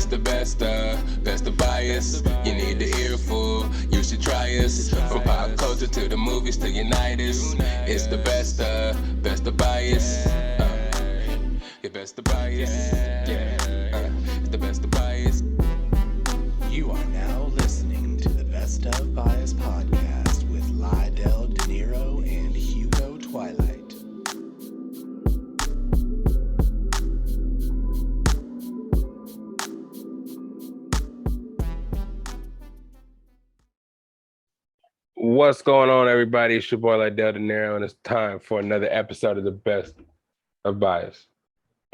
It's the best of bias. You need the earful, you should try us. From pop culture to the movies to Unitas. It's the best of bias. Your best of bias. Yeah, it's the best of bias. You are now listening to the Best of Bias podcast with Lydell, Dinero, and Hugo Twilight. What's going on, everybody? It's your boy Lydell, Dinero, and it's time for another episode of the Best of Bias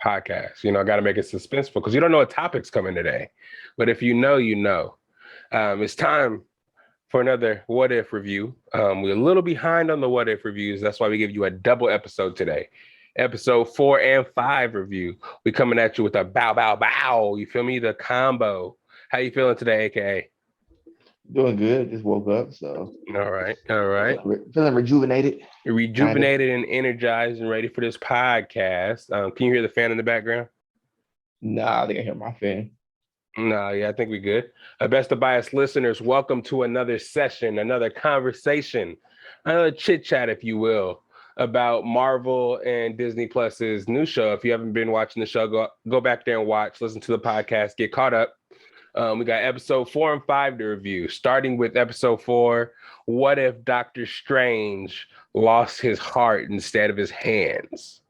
podcast. You know, I got to make it suspenseful because you don't know what topic's coming today. But if you know, you know. It's time for another What If review. We're a little behind on the What If reviews. That's why we give you a double episode today. Episode 4 and 5 review. We're coming at you with a bow, bow, bow. You feel me? The combo. How you feeling today, AKA? Doing good. Just woke up, so All right. Feeling rejuvenated. You're rejuvenated and energized and ready for this podcast. Can you hear the fan in the background? Nah, I think I hear my fan. No, yeah, I think we're good. Best of Bias listeners, welcome to another session, another conversation, another chit chat, if you will, about Marvel and Disney Plus's new show. If you haven't been watching the show, go back there and watch, listen to the podcast, get caught up. We got episode 4 and 5 to review, starting with episode 4. What if Doctor Strange lost his heart instead of his hands?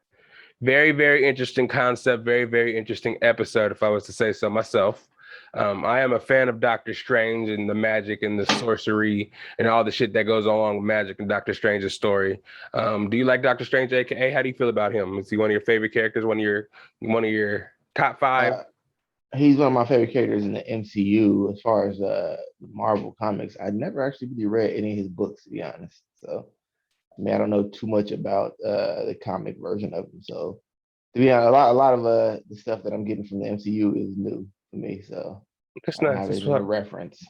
Very, very interesting concept. Very, very interesting episode, if I was to say so myself. I am a fan of Doctor Strange and the magic and the sorcery and all the shit that goes along with magic and Doctor Strange's story. Do you like Doctor Strange, AKA? How do you feel about him? Is he one of your favorite characters? One of your top 5? He's one of my favorite characters in the MCU. As far as the Marvel comics, I never actually really read any of his books, to be honest. So, I mean, I don't know too much about the comic version of him. So, to be honest, a lot of the stuff that I'm getting from the MCU is new to me. So, That's I don't nice. have any reference.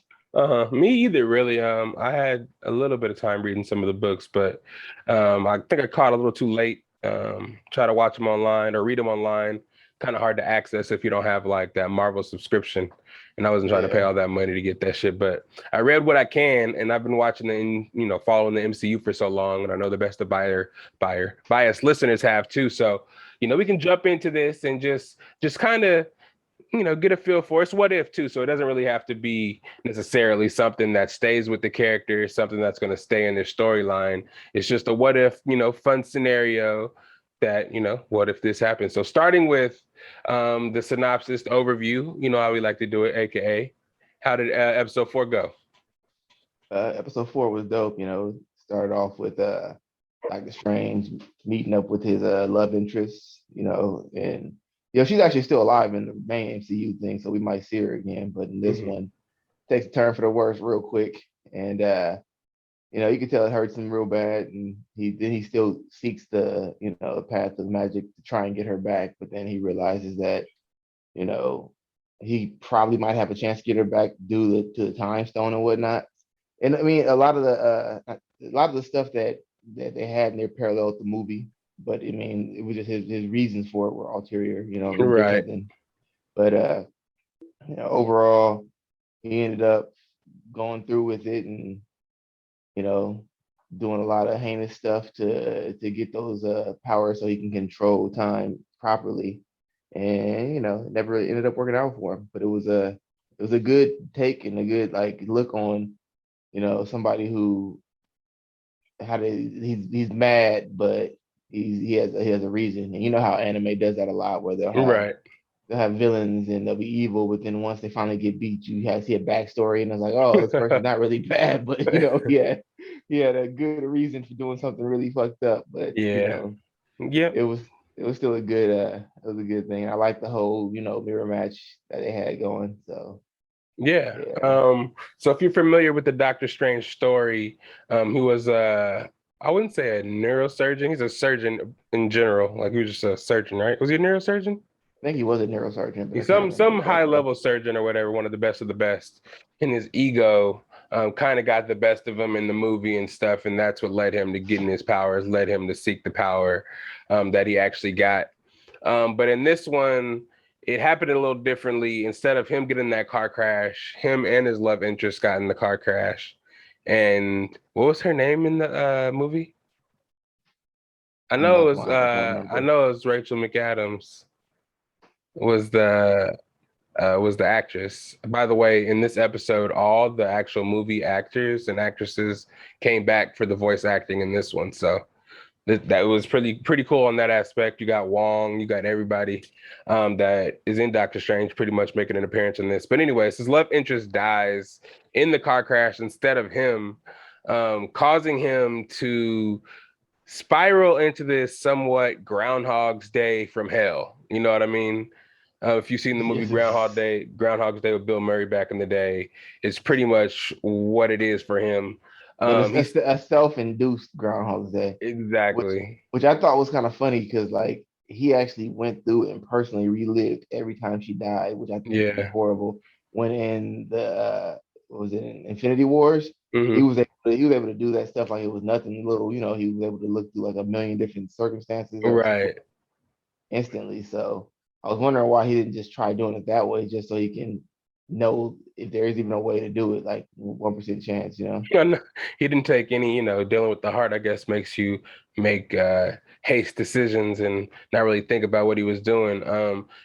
Me either, really. I had a little bit of time reading some of the books, but I think I caught a little too late. Try to watch them online or read them online. Kind of hard to access if you don't have like that Marvel subscription, and I wasn't trying to pay all that money to get that shit. But I read what I can, and I've been watching following the MCU for so long, and I know the Best of Bias listeners have too. So we can jump into this and just kind of get a feel for it's what if too. So it doesn't really have to be necessarily something that stays with the character, something that's going to stay in their storyline. It's just a what if fun scenario that what if this happens. So starting with the synopsis, the overview, how we like to do it, AKA how did episode 4 go? Episode 4 was dope. Started off with Doctor Strange meeting up with his love interest, and she's actually still alive in the main MCU thing, so we might see her again. But in this one, takes a turn for the worse real quick, and you can tell it hurts him real bad, and he still seeks the path of magic to try and get her back. But then he realizes that he probably might have a chance to get her back due to the time stone and whatnot. And I mean, a lot of the stuff that they had in their parallel with the movie, but I mean, it was just his reasons for it were ulterior, Right. But overall, he ended up going through with it and doing a lot of heinous stuff to get those powers so he can control time properly. And it never really ended up working out for him. But it was a good take and a good look on somebody who he's mad, but he has a reason. And you know how anime does that a lot, where they'll have villains and they'll be evil, but then once they finally get beat, you see a backstory, and it's like, oh, this person's not really bad, but he had a good reason for doing something really fucked up. But it was still a good thing. I like the whole mirror match that they had going. So so if you're familiar with the Doctor Strange story, he was I wouldn't say a neurosurgeon. He's a surgeon in general. Like, he was just a surgeon, right? Was he a neurosurgeon? I think he was a neurosurgeon. He's some high level surgeon or whatever, one of the best of the best. And his ego kind of got the best of him in the movie and stuff, and that's what led him to getting his powers, led him to seek the power that he actually got. But in this one, it happened a little differently. Instead of him getting in that car crash, him and his love interest got in the car crash. And what was her name in the movie? I'm not gonna I remember. know it was Rachel McAdams was the actress. By the way, in this episode, all the actual movie actors and actresses came back for the voice acting in this one. So that was pretty cool on that aspect. You got Wong, you got everybody that is in Doctor Strange pretty much making an appearance in this. But anyways, his love interest dies in the car crash instead of him, causing him to spiral into this somewhat Groundhog's Day from hell. You know what I mean? If you've seen the movie Yes. Groundhog's Day with Bill Murray back in the day, it's pretty much what it is for him. But it's He's a self-induced Groundhog Day, which exactly, which I thought was kind of funny because like he actually went through and personally relived every time she died, which I think was yeah, horrible. When in the what was it in Infinity Wars, hmm he was able to do that stuff like it was nothing little, you know, he was able to look through like a million different circumstances of people right. instantly. So I was wondering why he didn't just try doing it that way, just so he can know if there is even a way to do it, like 1% chance, you know. No, he didn't take any, dealing with the heart, I guess, makes you make haste decisions and not really think about what he was doing.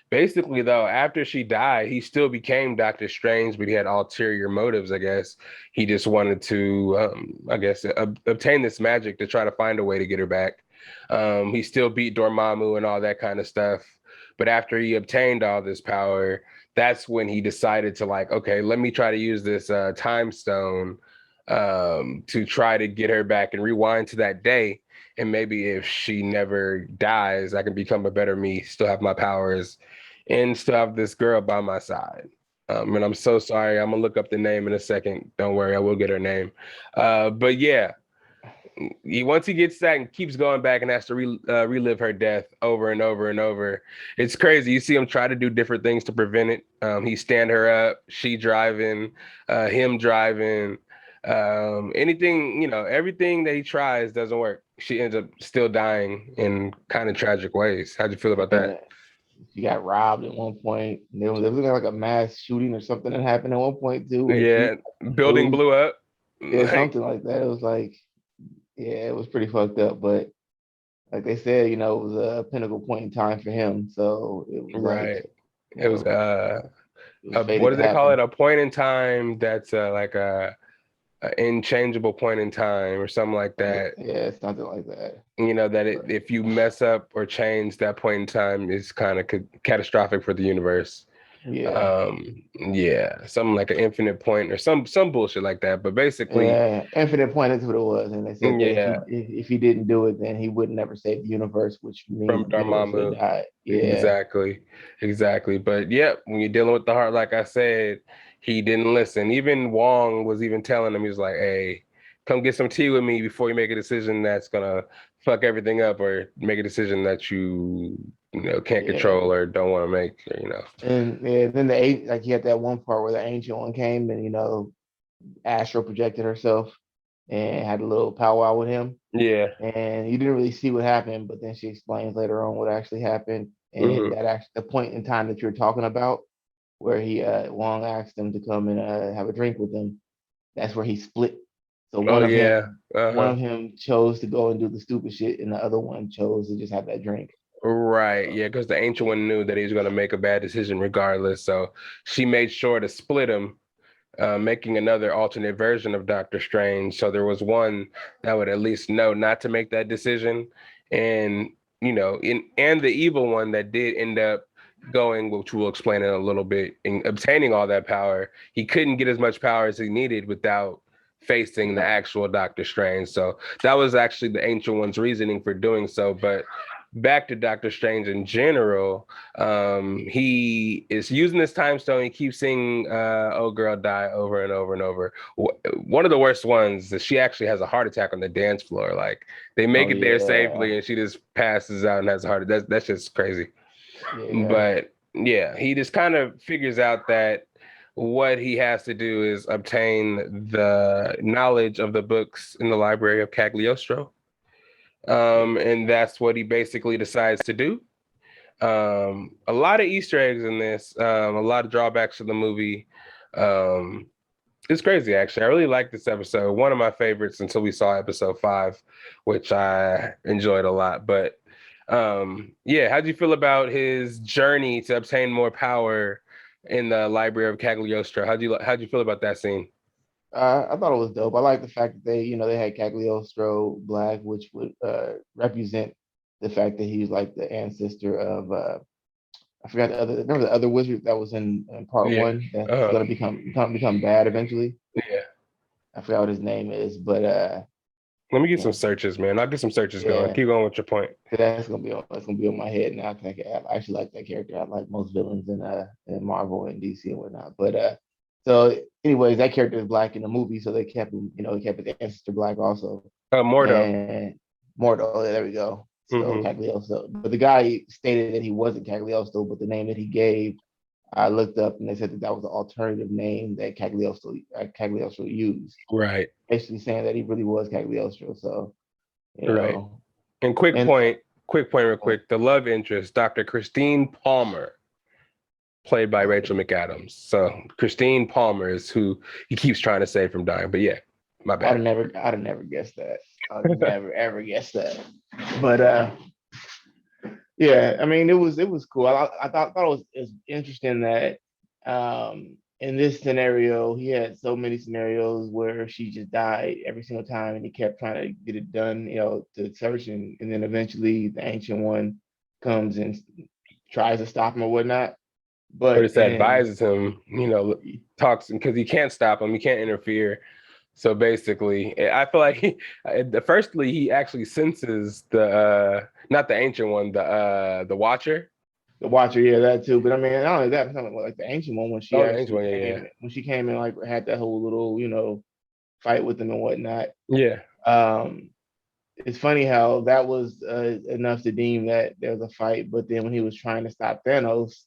Basically, though, after she died, he still became Doctor Strange, but he had ulterior motives, I guess. He just wanted to, I guess, obtain this magic to try to find a way to get her back. He still beat Dormammu and all that kind of stuff. But after he obtained all this power, that's when he decided to like, okay, let me try to use this time stone to try to get her back and rewind to that day. And maybe if she never dies, I can become a better me, still have my powers, and still have this girl by my side. And I'm so sorry. I'm gonna look up the name in a second. Don't worry, I will get her name. But yeah, once he gets that and keeps going back and has to relive her death over and over and over, it's crazy. You see him try to do different things to prevent it. He stand her up, she driving, him driving, anything, everything that he tries doesn't work. She ends up still dying in kind of tragic ways. How'd you feel about that? And she got robbed at one point. There was like a mass shooting or something that happened at one point too, where she Yeah, building moved. blew up. Yeah, Like, something like that. It was like, yeah, it was pretty fucked up. But like they said, you know, it was a pinnacle point in time for him. So it was like, right. you It was know, it was what fated do to they call it? happen. A point in time that's like a inchangeable point in time or something like Yeah, that. yeah, it's something like that. That But if you mess up or change that point in time is kind of catastrophic for the universe. yeah. Yeah, something like an infinite point or some bullshit like that. But basically, Yeah, Infinite Point is what it was, and they said that yeah, if he didn't do it, then he would never save the universe, which means from the universe would Dormammu. have died. Yeah, Exactly. Exactly. But yep, when you're dealing with the heart, like I said, he didn't listen. Even Wong was even telling him, he was like, hey, come get some tea with me before you make a decision that's gonna fuck everything up or make a decision that you can't yeah. control or don't want to make. And yeah, then like he had that one part where the ancient one came and astral projected herself and had a little powwow with him, Yeah. and you didn't really see what happened, but then she explains later on what actually happened, and hmm that actually the point in time that you're talking about, where he Wong asked him to come and have a drink with him. That's where he split. So Oh yeah. one Uh-huh. of him chose to go and do the stupid shit, and the other one chose to just have that drink. Right. Yeah, because the ancient one knew that he was gonna make a bad decision regardless. So she made sure to split him, making another alternate version of Doctor Strange. So there was one that would at least know not to make that decision, and and the evil one that did end up going, which we'll explain in a little bit, in obtaining all that power. He couldn't get as much power as he needed without facing the actual Doctor Strange. So that was actually the Ancient One's reasoning for doing so. But back to Doctor Strange in general, he is using this time stone. He keeps seeing old girl die over and over and over. One of the worst ones is she actually has a heart attack on the dance floor. Like they make Oh it there yeah, safely and she just passes out and has a heart attack. That's just crazy. yeah, But yeah, he just kind of figures out that what he has to do is obtain the knowledge of the books in the library of Cagliostro. yeah, And that's what he basically decides to do. A lot of Easter eggs in this, a lot of drawbacks to the movie. It's crazy, actually. I really like this episode. One of my favorites until we saw episode 5, which I enjoyed a lot. But yeah, how'd you feel about his journey to obtain more power in the Library of Cagliostro? How'd you feel about that scene? I thought it was dope. I like the fact that they had Cagliostro Black, which would represent the fact that he's like the ancestor of I forgot the other. Remember the other wizard that was in part Yeah. one that's Uh, gonna become bad eventually. yeah. I forgot what his name is, but Let me get some yeah, searches, man. I'll get some searches going. yeah, Keep going with your point. that's gonna be on my head now. 'Cause I actually like that character. I like most villains in Marvel and DC and whatnot. But so anyways, that character is black in the movie, so they kept him. They kept his ancestor black also. Mordo. And Mordo, oh, yeah, there we go. So Hmm. Cagliostro, but the guy stated that he wasn't Cagliostro, but the name that he gave, I looked up and they said that that was the alternative name that Cagliostro used, Right. basically saying that he really was Cagliostro. So you Right. know, And and quick point, real quick. The love interest, Dr. Christine Palmer, played by Rachel McAdams. So Christine Palmer is who he keeps trying to save from dying. But yeah, my bad. I'd have never guessed that. I'd never ever guessed that. But yeah, I mean, it was cool. I thought it was interesting that in this scenario, he had so many scenarios where she just died every single time, and he kept trying to get it done, to search, and then eventually the ancient one comes and tries to stop him or whatnot. Or But just advises him, talks because he can't stop him, he can't interfere. So basically, I feel like firstly he actually senses the not the ancient one, the Watcher. the Watcher, yeah, that too. But I mean, not only that, something like the ancient one Oh, the ancient one, yeah, when she came and like had that whole little fight with him and whatnot. yeah, Um, it's funny how that was enough to deem that there was a fight, but then when he was trying to stop Thanos,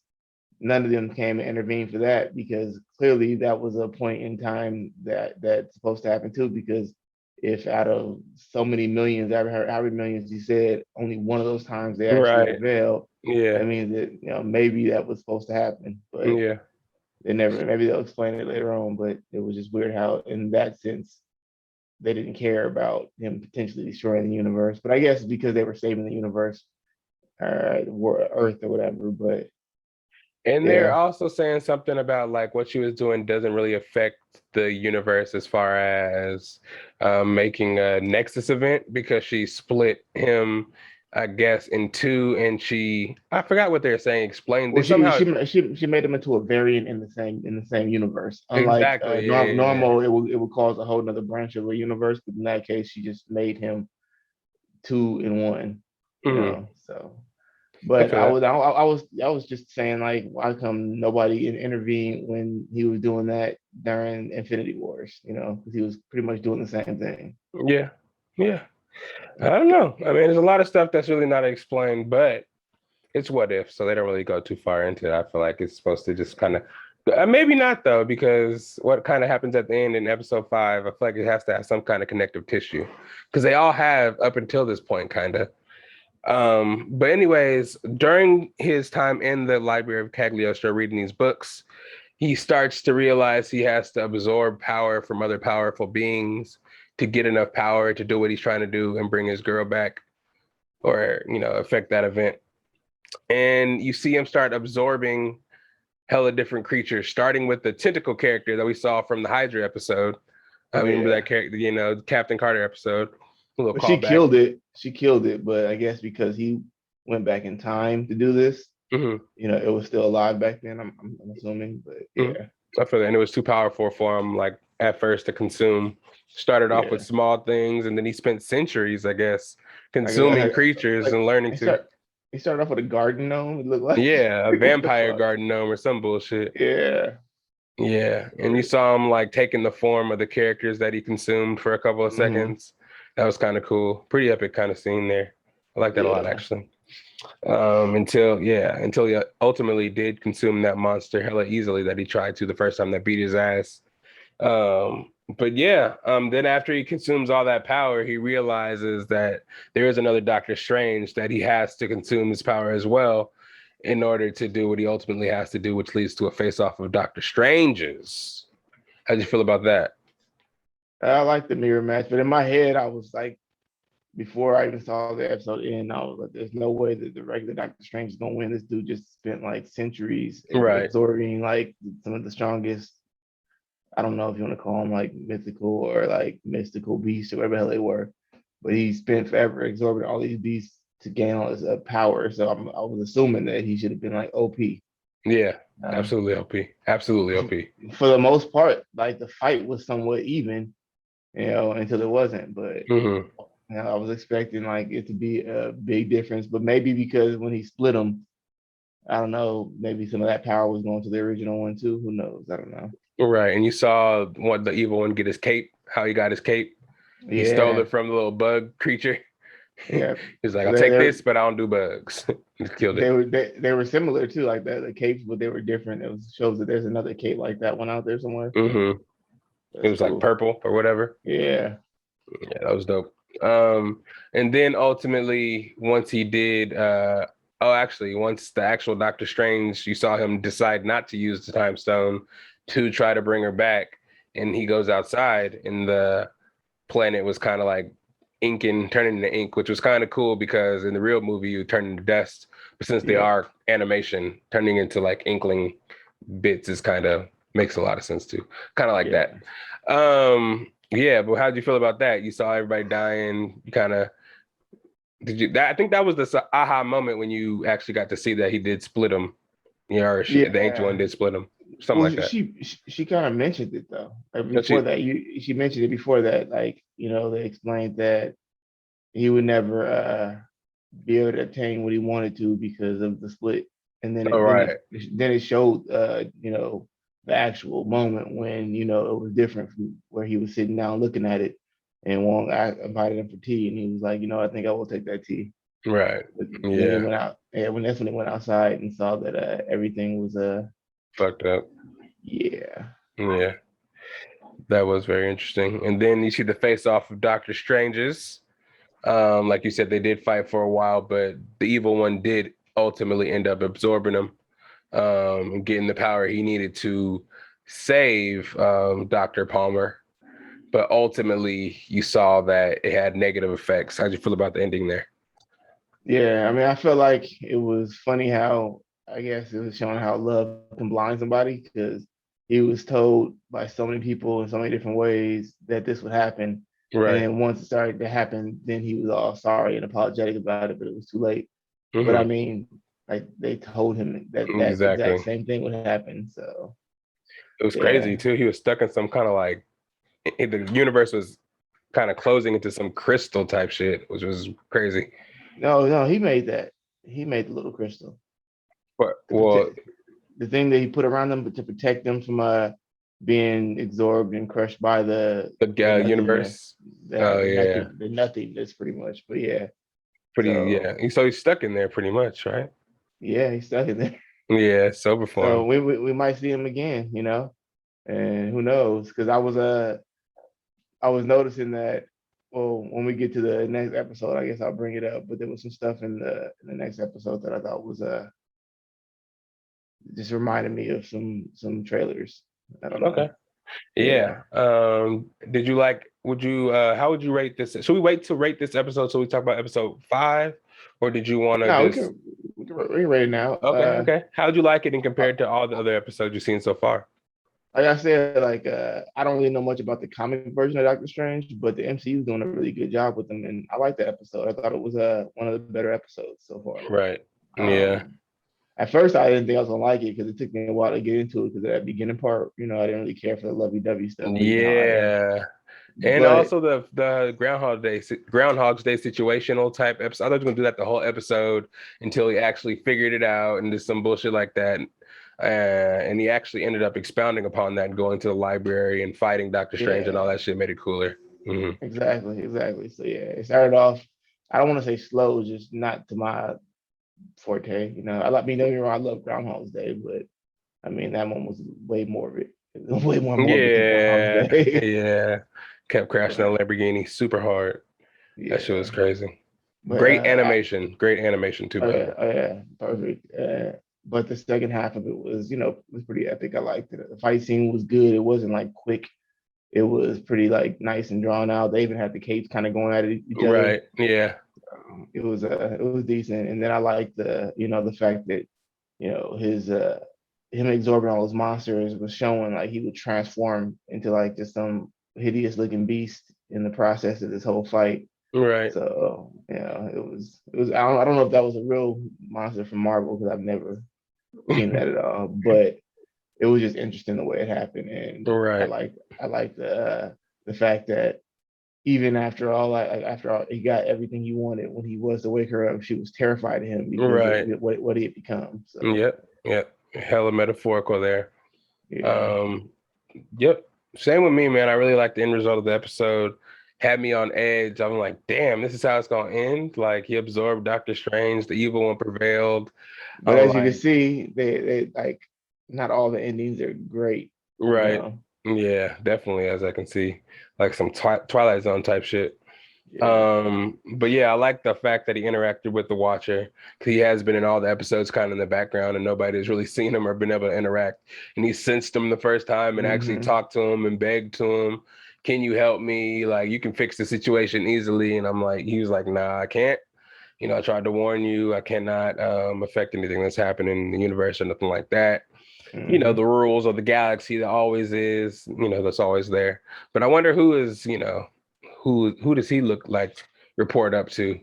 none of them came and intervened for that because clearly that was a point in time that's supposed to happen too. Because if out of so many millions, however millions you said, only one of those times they yeah, actually right, prevailed, yeah, that means that maybe that was supposed to happen, but yeah. they never. Maybe they'll explain it later on, but it was just weird how, in that sense, they didn't care about him potentially destroying the universe. But I guess because they were saving the universe, Earth or whatever. But And they're yeah, also saying something about like what she was doing doesn't really affect the universe as far as making a Nexus event because she split him, I guess, in two, and I forgot what they're saying. Explained they well, somehow she made him into a variant in the same universe. Unlike exactly, yeah, normal, it would cause a whole another branch of a universe. But in that case, she just made him two in one. yeah. Hmm. So. I But feel that. I was just saying, like, why come nobody intervened when he was doing that during Infinity Wars? Because he was pretty much doing the same thing. Yeah, yeah. I don't know. I mean, there's a lot of stuff that's really not explained, but it's what if, so they don't really go too far into it. I feel like it's supposed to just kind of maybe not though, because what kind of happens at the end in episode 5, I feel like it has to have some kind of connective tissue because they all have up until this point, kind of. But anyways, during his time in the Library of Cagliostro reading these books, he starts to realize he has to absorb power from other powerful beings to get enough power to do what he's trying to do and bring his girl back or, affect that event. And you see him start absorbing hella different creatures, starting with the tentacle character that we saw from the Hydra episode. I Oh remember yeah, that character, Captain Carter episode. A little but she callback. killed it. She killed it, but I guess because he went back in time to do this, Mm-hmm. it was still alive back then. I'm assuming, but Mm-hmm. yeah, I feel that, and it was too powerful for him, like at first to consume. Started off with yeah. small things, and then he spent centuries, I guess, Like consuming creatures like and learning he to. start he started off with a garden gnome. It looked like Yeah, a what the vampire fuck? garden gnome or some bullshit. Yeah. Yeah, and you saw him like taking the form of the characters that he consumed for a couple of Hmm. seconds. That was kind of cool. Pretty epic kind of scene there. I like that a lot, Yeah. actually. Until he ultimately did consume that monster hella easily that he tried to the first time that beat his ass. But yeah, then after he consumes all that power, he realizes that there is another Doctor Strange that he has to consume his power as well. in order to do what he ultimately has to do, which leads to a face-off of Doctor Strange's. How'd you feel about that? I like the mirror match, but in my head, I was like, before I even saw the episode end, I was like, there's no way that the regular Doctor Strange is gonna win. This dude just spent like centuries Right. absorbing like some of the strongest. I don't know if you want to call them like mythical or like mystical beasts or whatever the hell they were, but he spent forever absorbing all these beasts to gain all this power. So I was assuming that he should have been like OP. Yeah, absolutely OP. Absolutely OP. For the most part, like the fight was somewhat even, until it wasn't. But Mm-hmm. I was expecting like it to be a big difference. But maybe because when he split them, I don't know, maybe some of that power was going to the original one too. Who knows? I don't know. Right. And you saw what the evil one get his cape, how he got his cape. He stole Yeah, it from the little bug creature. yeah. He's like, So I'll take this, but I don't do bugs. He killed it. they were similar too, like that the capes, but they were different. It shows that there's another cape like that one out there somewhere. Mm-hmm. It That's was like cool. purple or whatever. Yeah. Yeah, that was dope. And then ultimately, once he did, once the actual Doctor Strange, you saw him decide not to use the time stone to try to bring her back, and he goes outside, and the planet was kind of like turning into ink, which was kind of cool because in the real movie you turn into dust, but since they Yeah. are animation, turning into like inkling bits is kind of makes a lot of sense too. Kind of like Yeah. that. Yeah, but how'd you feel about that? You saw everybody dying. You kind of I think that was the aha moment when you actually got to see that he did split him. Or the ancient one Yeah. did split him. Something Well, like that. she kind of mentioned it though. Like But before that, she mentioned it before that. Like they explained that he would never be able to obtain what he wanted to because of the split, and then all right. then it showed the actual moment when it was different from where he was sitting down looking at it, and I invited him for tea, and he was like, I think I will take that tea. Right. And then he Yeah. went out. Yeah, that's when he went outside and saw that everything was Fucked up. yeah. Yeah. That was very interesting. And then you see the face off of Doctor Strange's. Like you said, they did fight for a while, but the evil one did ultimately end up absorbing him, and getting the power he needed to save Dr. Palmer. But ultimately, you saw that it had negative effects. How'd you feel about the ending there? Yeah, I mean, I feel like it was funny how I guess it was showing how love can blind somebody because he was told by so many people in so many different ways that this would happen. And Right. then once it started to happen, then he was all sorry and apologetic about it, but it was too late. But I Mm-hmm. mean, like they told him that exact Exactly. same thing would happen. So It was crazy yeah. too. He was stuck in some kind of like the universe was kind of closing into some crystal type shit, which was crazy. No, he made that. He made the little crystal. But To well, protect the thing that he put around them, but to protect them from being absorbed and crushed by the the nothingness, universe. Oh yeah, the nothingness, pretty much. But yeah, pretty so yeah. So he's stuck in there pretty much, right? yeah, he's stuck in there. Yeah, sober So form. we might see him again, and who knows? Because I was noticing that. Well, when we get to the next episode, I guess I'll bring it up. But there was some stuff in the next episode that I thought was just reminded me of some trailers. I don't know. Okay. Yeah. Yeah. Did you would you how would you rate this? Should we wait to rate this episode so we talk about episode 5? Or did you want to No, just we can rate it now. okay. How'd you like it in Uh, compared to all the other episodes you've seen so far? like I said, like I don't really know much about the comic version of Doctor Strange, but the MCU is doing a really good job with them, and I like the episode. I thought it was one of the better episodes so far. Right. Yeah. Um, at first, I didn't think I was gonna like it because it took me a while to get into it because of that beginning part. I didn't really care for the lovey-dovey stuff, but now I am. Yeah. And But also the Groundhog's Day situational type episode. I thought you were gonna do that the whole episode until he actually figured it out and did some bullshit like that. And he actually ended up expounding upon that and going to the library and fighting Doctor Strange and all yeah, that shit made it cooler. Mm-hmm. exactly. So yeah, it started off. I don't want to say slow, just not to my forte. I like me. Don't get me wrong, I love Groundhog's Day, but I mean that one was way morbid, way more morbid than Groundhog's Yeah, Day. yeah. Kept crashing But that Lamborghini super hard. That shit was yeah, crazy. But Great animation too, oh by the yeah, way. oh yeah, perfect. But the second half of it was, was pretty epic. I liked it. The fight scene was good. It wasn't like quick. It was pretty like nice and drawn out. They even had the capes kind of going at each other. Right. Yeah. It was decent. And then I liked the fact that his him absorbing all those monsters was showing like he would transform into like just some hideous looking beast in the process of this whole fight. Right. So it was I don't know if that was a real monster from Marvel because I've never seen that at all, but it was just interesting the way it happened, and Right. I like the fact that even after all he got everything he wanted when he was to wake her up, she was terrified of him because of Right. what he had become. So Yep. Yep. Hella metaphorical there. yeah. Um, yep. Same with me, man. I really like the end result of the episode. Had me on edge. I'm like, damn, this is how it's gonna end. Like he absorbed Doctor Strange, the evil one prevailed. But I'm as you can like, see, they like not all the endings are great, you right. know. Yeah, definitely, as I can see. Like some Twilight Zone type shit. Yeah. But yeah, I like the fact that he interacted with the Watcher because he has been in all the episodes kind of in the background and nobody's really seen him or been able to interact. And he sensed him the first time and actually Hmm. talked to him and begged to him, can you help me? Like, you can fix the situation easily. And I'm like, he was like, nah, I can't. I tried to warn you, I cannot affect anything that's happening in the universe or nothing like that. The Hmm. rules of the galaxy that always is, that's always there. But I wonder who is, who does he look like report up to?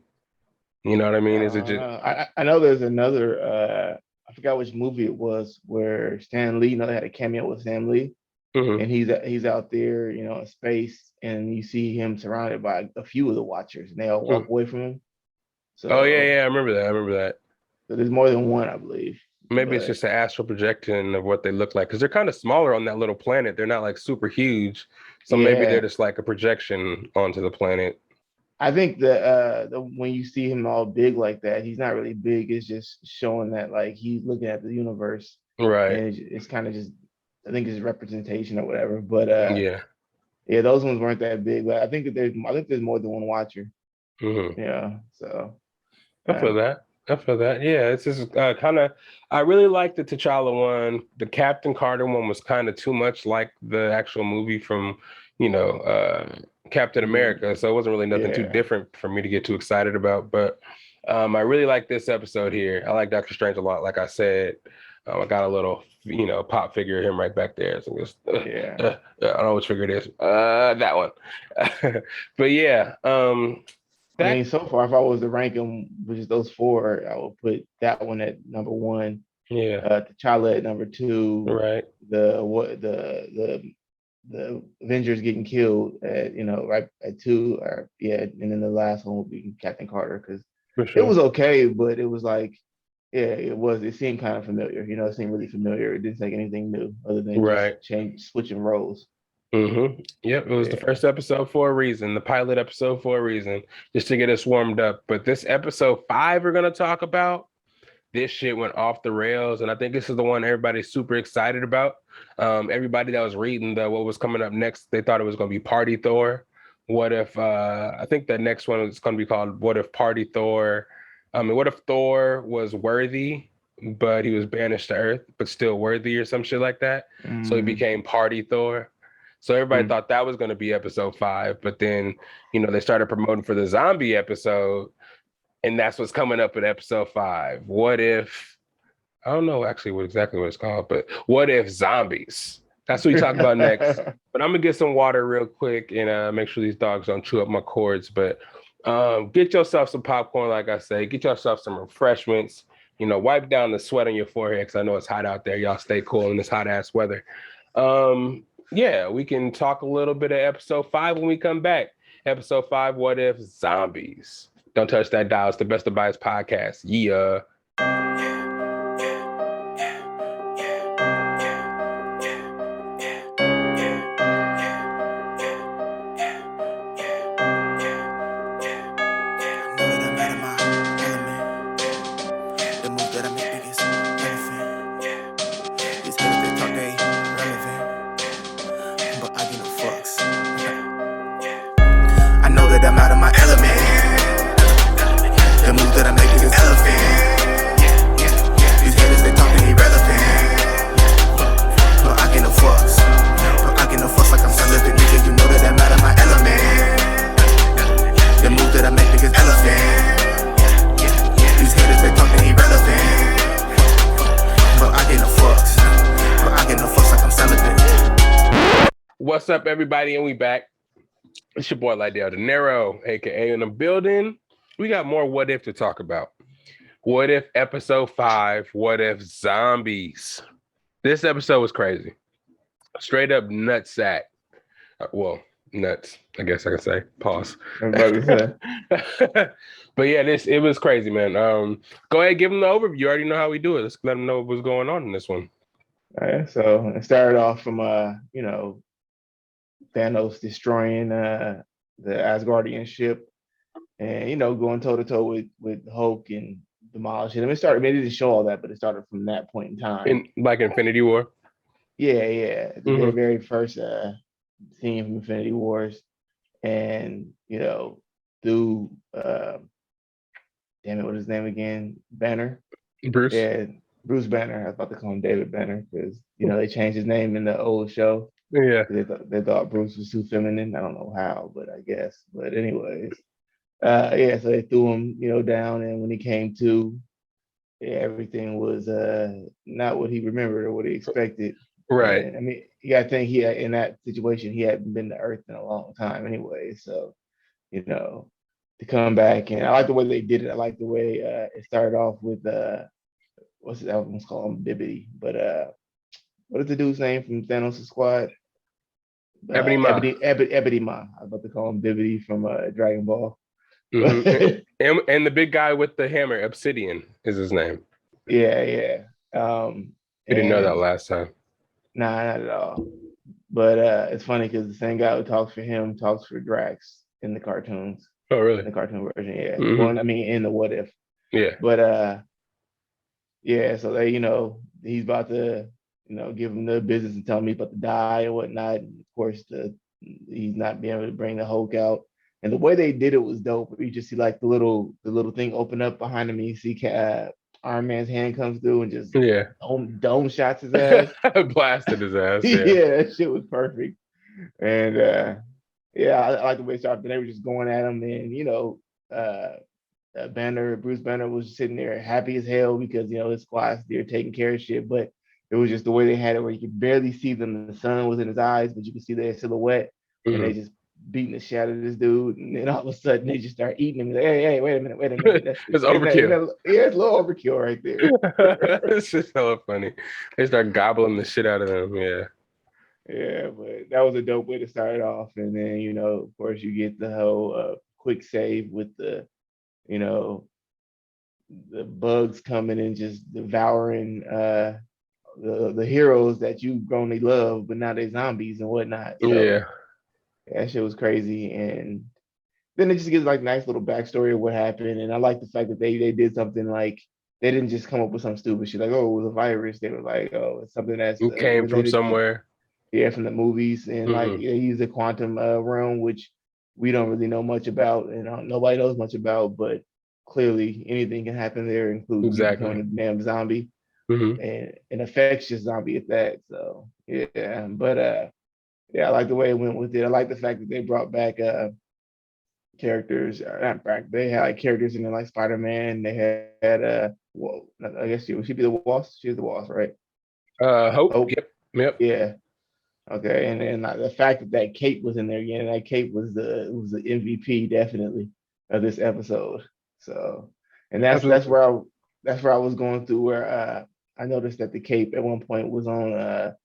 You know what I mean? Is it just I know there's another I forgot which movie it was where Stan Lee, they had a cameo with Stan Lee, mhm. and he's out there, in space, and you see him surrounded by a few of the Watchers, and they all walk Mm. away from him. Oh yeah, So, yeah, I remember that. I remember that. so there's more than one, I believe. Maybe it's But just an astral projection of what they look like because they're kind of smaller on that little planet. They're not like super huge, so maybe they're yeah, just like a projection onto the planet. I think the when you see him all big like that, he's not really big. It's just showing that like he's looking at the universe, Right. and it's kind of just, I think it's representation or whatever. But Yeah. yeah, those ones weren't that big. But I think there's more than one Watcher. Hmm. Yeah. So I feel that. I feel that. Yeah, it's just kind of. I really liked the T'Challa one. The Captain Carter one was kind of too much like the actual movie from, Captain mhm, America. So it wasn't really nothing too yeah. different for me to get too excited about. But I really like this episode here. I like Doctor Strange a lot. Like I said, I got a little, pop figure of him right back there. So just, Yeah. I don't know which figure it is. That one. But yeah, I mean, that so far, if I was to rank them with just those four, I would put that one at number one, yeah, T'Challa at number two, right. the Avengers getting killed at right at two, or yeah, and then the last one would be Captain Carter because For it was sure. okay, but it was like, yeah, it seemed kind of familiar, it seemed really familiar. It didn't take anything new other than just Right. switching roles. Yep. It was the Yeah. first episode for a reason, the pilot episode for a reason, just to get us warmed up. But this episode 5 we're gonna talk about, this shit went off the rails, and I think this is the one everybody's super excited about. Everybody that was reading what was coming up next, they thought it was gonna be Party Thor. What if I think the next one is gonna be called What If Party Thor? What if Thor was worthy, but he was banished to Earth, but still worthy or some shit like that? So he Mm, became Party Thor. So everybody mm. thought that was going to be episode 5, but then, they started promoting for the zombie episode, and that's what's coming up in episode 5. What if, I don't know actually exactly what it's called, but what if zombies? That's what we talk about next. But I'm gonna get some water real quick and make sure these dogs don't chew up my cords. But get yourself some popcorn, like I say. Get yourself some refreshments. Wipe down the sweat on your forehead because I know it's hot out there. Y'all stay cool in this hot ass weather. Um, yeah, we can talk a little bit of episode 5 when we come back. Episode 5, What If Zombies? Don't touch that dial. It's the Best of Bias podcast. Yeah. I know that I'm out of my element. What's up, everybody? And we back. It's your boy Lydell Dinero, aka in the building. We got more what if to talk about. What if episode 5? What if zombies? This episode was crazy. Straight up nutsack. Well, nuts, I guess I can say. Pause. But yeah, it was crazy, man. Go ahead, give them the overview. You already know how we do it. Let's let them know what's going on in this one. All right, so it started off from Thanos destroying the Asgardian ship, and going toe to toe with Hulk and demolishing him. It started. Maybe didn't show all that, but it started from that point in time. In like Infinity War. Yeah, the very, very first scene from Infinity Wars, and through damn it, what is his name again? Banner. Bruce. Yeah, Bruce Banner. I was about to call him David Banner because they changed his name in the old show. Yeah. They thought Bruce was too feminine. I don't know how, but I guess. But anyways, so they threw him, down, and when he came to, everything was not what he remembered or what he expected. Right. And, I mean, you gotta think in that situation he hadn't been to Earth in a long time anyway. So, to come back, and I like the way they did it. I like the way it started off with what's his album's called? Bibbidi. But what is the dude's name from Thanos' squad? Ebony Ma. Ebony Ma. I was about to call him Bibbidi from Dragon Ball. Mm-hmm. and the big guy with the hammer, Obsidian, is his name. Yeah. We didn't know that last time. Nah, not at all. But it's funny because the same guy who talks for him talks for Drax in the cartoons. Oh, really? In the cartoon version, yeah. Mm-hmm. Well, I mean, in the What If. Yeah. But so they, he's about to, give him the business and tell him he's about to die and whatnot. And of course, he's not being able to bring the Hulk out. And the way they did it was dope. You just see like the little thing open up behind him, and you see Iron Man's hand comes through and just dome shots his ass. Blasted his ass. Yeah, that shit was perfect. And I like the way it started. They were just going at him, and Bruce Banner was sitting there happy as hell because his squad's there taking care of shit. But it was just the way they had it where you could barely see them. The sun was in his eyes, but you could see their silhouette, and they just beating the shit out of this dude. And then all of a sudden they just start eating him. Like, hey, wait a minute. It's overkill. It's a little overkill right there. It's just hella funny. They start gobbling the shit out of them. Yeah. Yeah, but that was a dope way to start it off. And then, of course, you get the whole quick save with the bugs coming and just devouring the heroes that you've grown to love, but now they're zombies and whatnot. So, yeah. That shit was crazy. And then it just gives like nice little backstory of what happened. And I like the fact that they did something like they didn't just come up with some stupid shit like, oh, it was a virus. They were like, oh, it's something that's came from somewhere. Yeah, from the movies. And like they use the quantum realm, which we don't really know much about, and nobody knows much about, but clearly anything can happen there, including becoming a damn zombie. And an infectious zombie at that. So yeah, but I like the way it went with it. I like the fact that they brought back characters. Not back. They had like characters in there like Spider-Man. They had well, I guess she should be the Wasp. She's the Wasp, right? Hope. Yep. Yeah. Okay, and then the fact that Cape was in there again, that Cape was the MVP definitely of this episode. So, and that's where I was going through where I noticed that the Cape at one point was on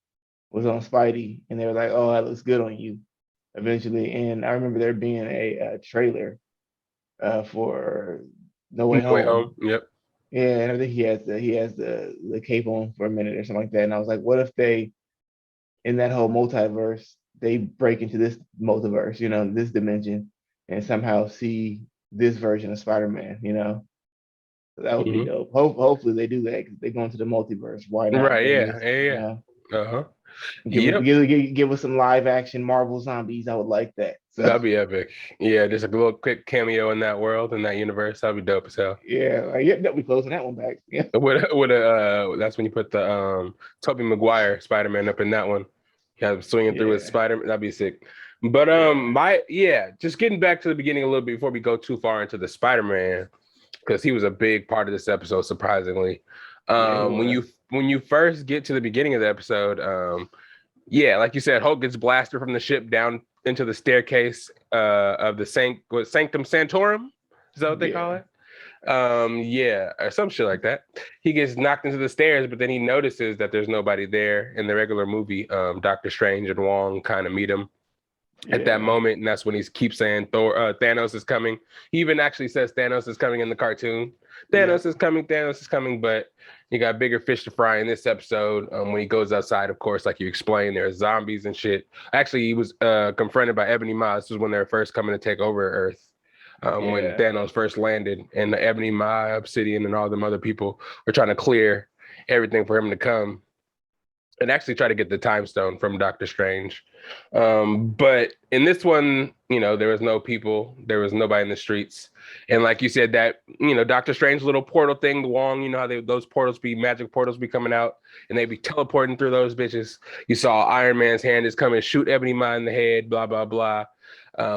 Spidey, and they were like, "Oh, that looks good on you." Eventually, and I remember there being a trailer for No Way Home. Yep. Yeah, and I think he has the cape on for a minute or something like that. And I was like, what if they, in that whole multiverse, they break into this multiverse, this dimension, and somehow see this version of Spider-Man, So that would be dope. Hopefully they do that because they go into the multiverse. Why not? Right? Yeah. Uh-huh. Give us some live action Marvel zombies. I would like that. So, that'd be epic. Yeah, just a little quick cameo in that world, in that universe. That'd be dope as hell. Yeah, we closing that one back. Yeah. That's when you put the Tobey Maguire Spider-Man up in that one. Yeah, swinging through his Spider-Man. That'd be sick. But just getting back to the beginning a little bit before we go too far into the Spider-Man, because he was a big part of this episode, surprisingly. When you first get to the beginning of the episode, Yeah, like you said, Hulk gets blasted from the ship down into the staircase of the Sanctum Sanctorum. Is that what they call Yeah. it? Yeah, or some shit like that. He gets knocked into the stairs, but then he notices that there's nobody there. In the regular movie, Doctor Strange and Wong kind of meet him at that Yeah. moment, and that's when he keeps saying Thanos is coming. He even actually says Thanos is coming in the cartoon. Yep. Thanos is coming, Thanos is coming, but you got bigger fish to fry in this episode. When he goes outside, of course, like you explained, there's zombies and shit. Actually, he was confronted by Ebony Maw. This was when they were first coming to take over Earth. When Yeah. Thanos first landed, and the Ebony Maw, Obsidian, and all them other people were trying to clear everything for him to come and actually try to get the time stone from Doctor Strange. But in this one, there was no people, there was nobody in the streets. And like you said, that, Doctor Strange little portal thing, Wong, how those portals be magic portals be coming out and they be teleporting through those bitches. You saw Iron Man's hand is coming, shoot Ebony Maw in the head, blah, blah, blah.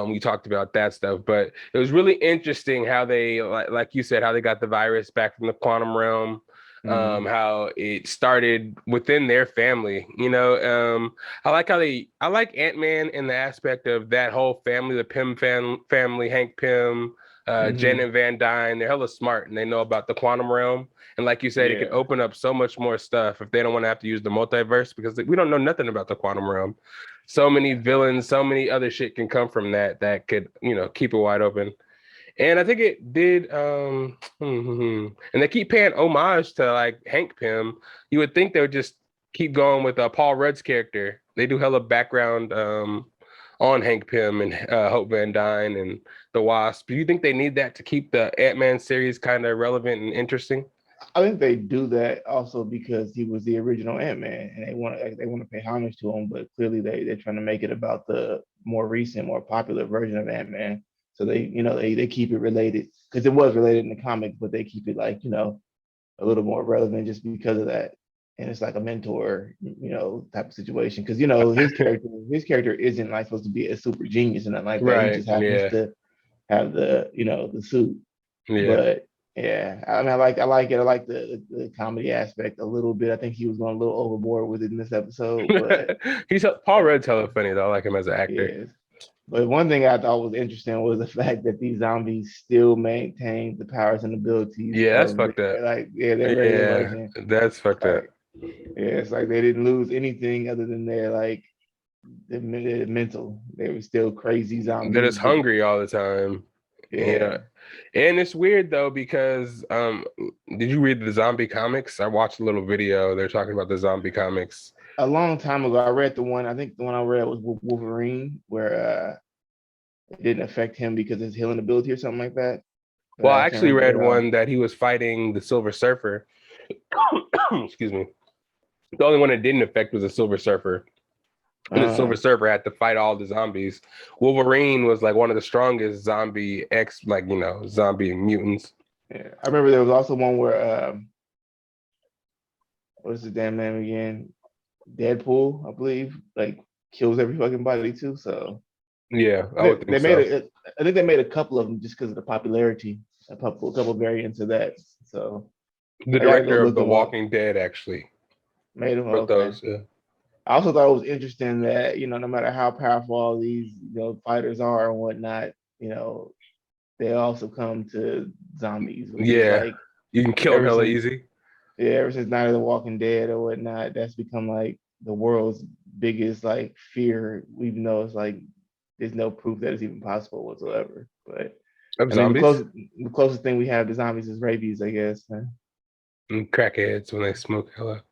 We talked about that stuff, but it was really interesting how they, like you said, how they got the virus back from the quantum realm. How it started within their family. I like I like Ant-Man in the aspect of that whole family, the Pym family, Hank Pym, Jen and Van Dyne. They're hella smart and they know about the quantum realm. And like you said, it can Yeah. open up so much more stuff if they don't want to have to use the multiverse, because we don't know nothing about the quantum realm. So many villains, so many other shit can come from that could, keep it wide open. And I think it did. And they keep paying homage to like Hank Pym. You would think they would just keep going with Paul Rudd's character. They do hella background on Hank Pym and Hope Van Dyne and the Wasp. Do you think they need that to keep the Ant-Man series kind of relevant and interesting? I think they do that also because he was the original Ant-Man, and they want to pay homage to him, but clearly they're trying to make it about the more recent, more popular version of Ant-Man. So they keep it related because it was related in the comics, but they keep it like a little more relevant just because of that. And it's like a mentor, type of situation. Because his character isn't like supposed to be a super genius and nothing like that. He Right. just happens Yeah. to have the suit. Yeah. But yeah, I mean, I like it. I like the comedy aspect a little bit. I think he was going a little overboard with it in this episode, but He's Paul Rudd's hella funny though. I like him as an actor. yes. But one thing I thought was interesting was the fact that these zombies still maintain the powers and abilities Yeah, that's of fucked up. their regular Yeah, version. that's fucked up. Like, yeah, it's like they didn't lose anything other than their mental. They were still crazy They're zombies. just hungry all the time. Yeah. Yeah. And it's weird though, because did you read the zombie comics? I watched a little video. They're talking about the zombie comics. A long time ago, I read I think the one I read was Wolverine, where it didn't affect him because of his healing ability or something like that. But Well, I I can't actually remember read it all. one that he was fighting the Silver Surfer. Excuse me. The only one that didn't affect was the Silver Surfer. And the Silver Surfer had to fight all the zombies. Wolverine was like one of the strongest zombie zombie mutants. Yeah. I remember there was also one where what is the damn name again? Deadpool, I believe, like kills every fucking body too. So Yeah, I would they think made so. it. I think they made a couple of them just because of the popularity. A couple variants of that. So The I gotta go director of look The them up. Walking Dead actually Made them wrote okay. those. Yeah. I also thought it was interesting that no matter how powerful all these fighters are and whatnot, they also come to zombies, which is Yeah, like you can kill them ever hella since easy. ever since Night of the Walking Dead or whatnot, that's become like the world's biggest like fear, even though it's like there's no proof that it's even possible whatsoever. But Of I mean, zombies the closest thing we have to zombies is rabies, I guess. and crackheads when they smoke hella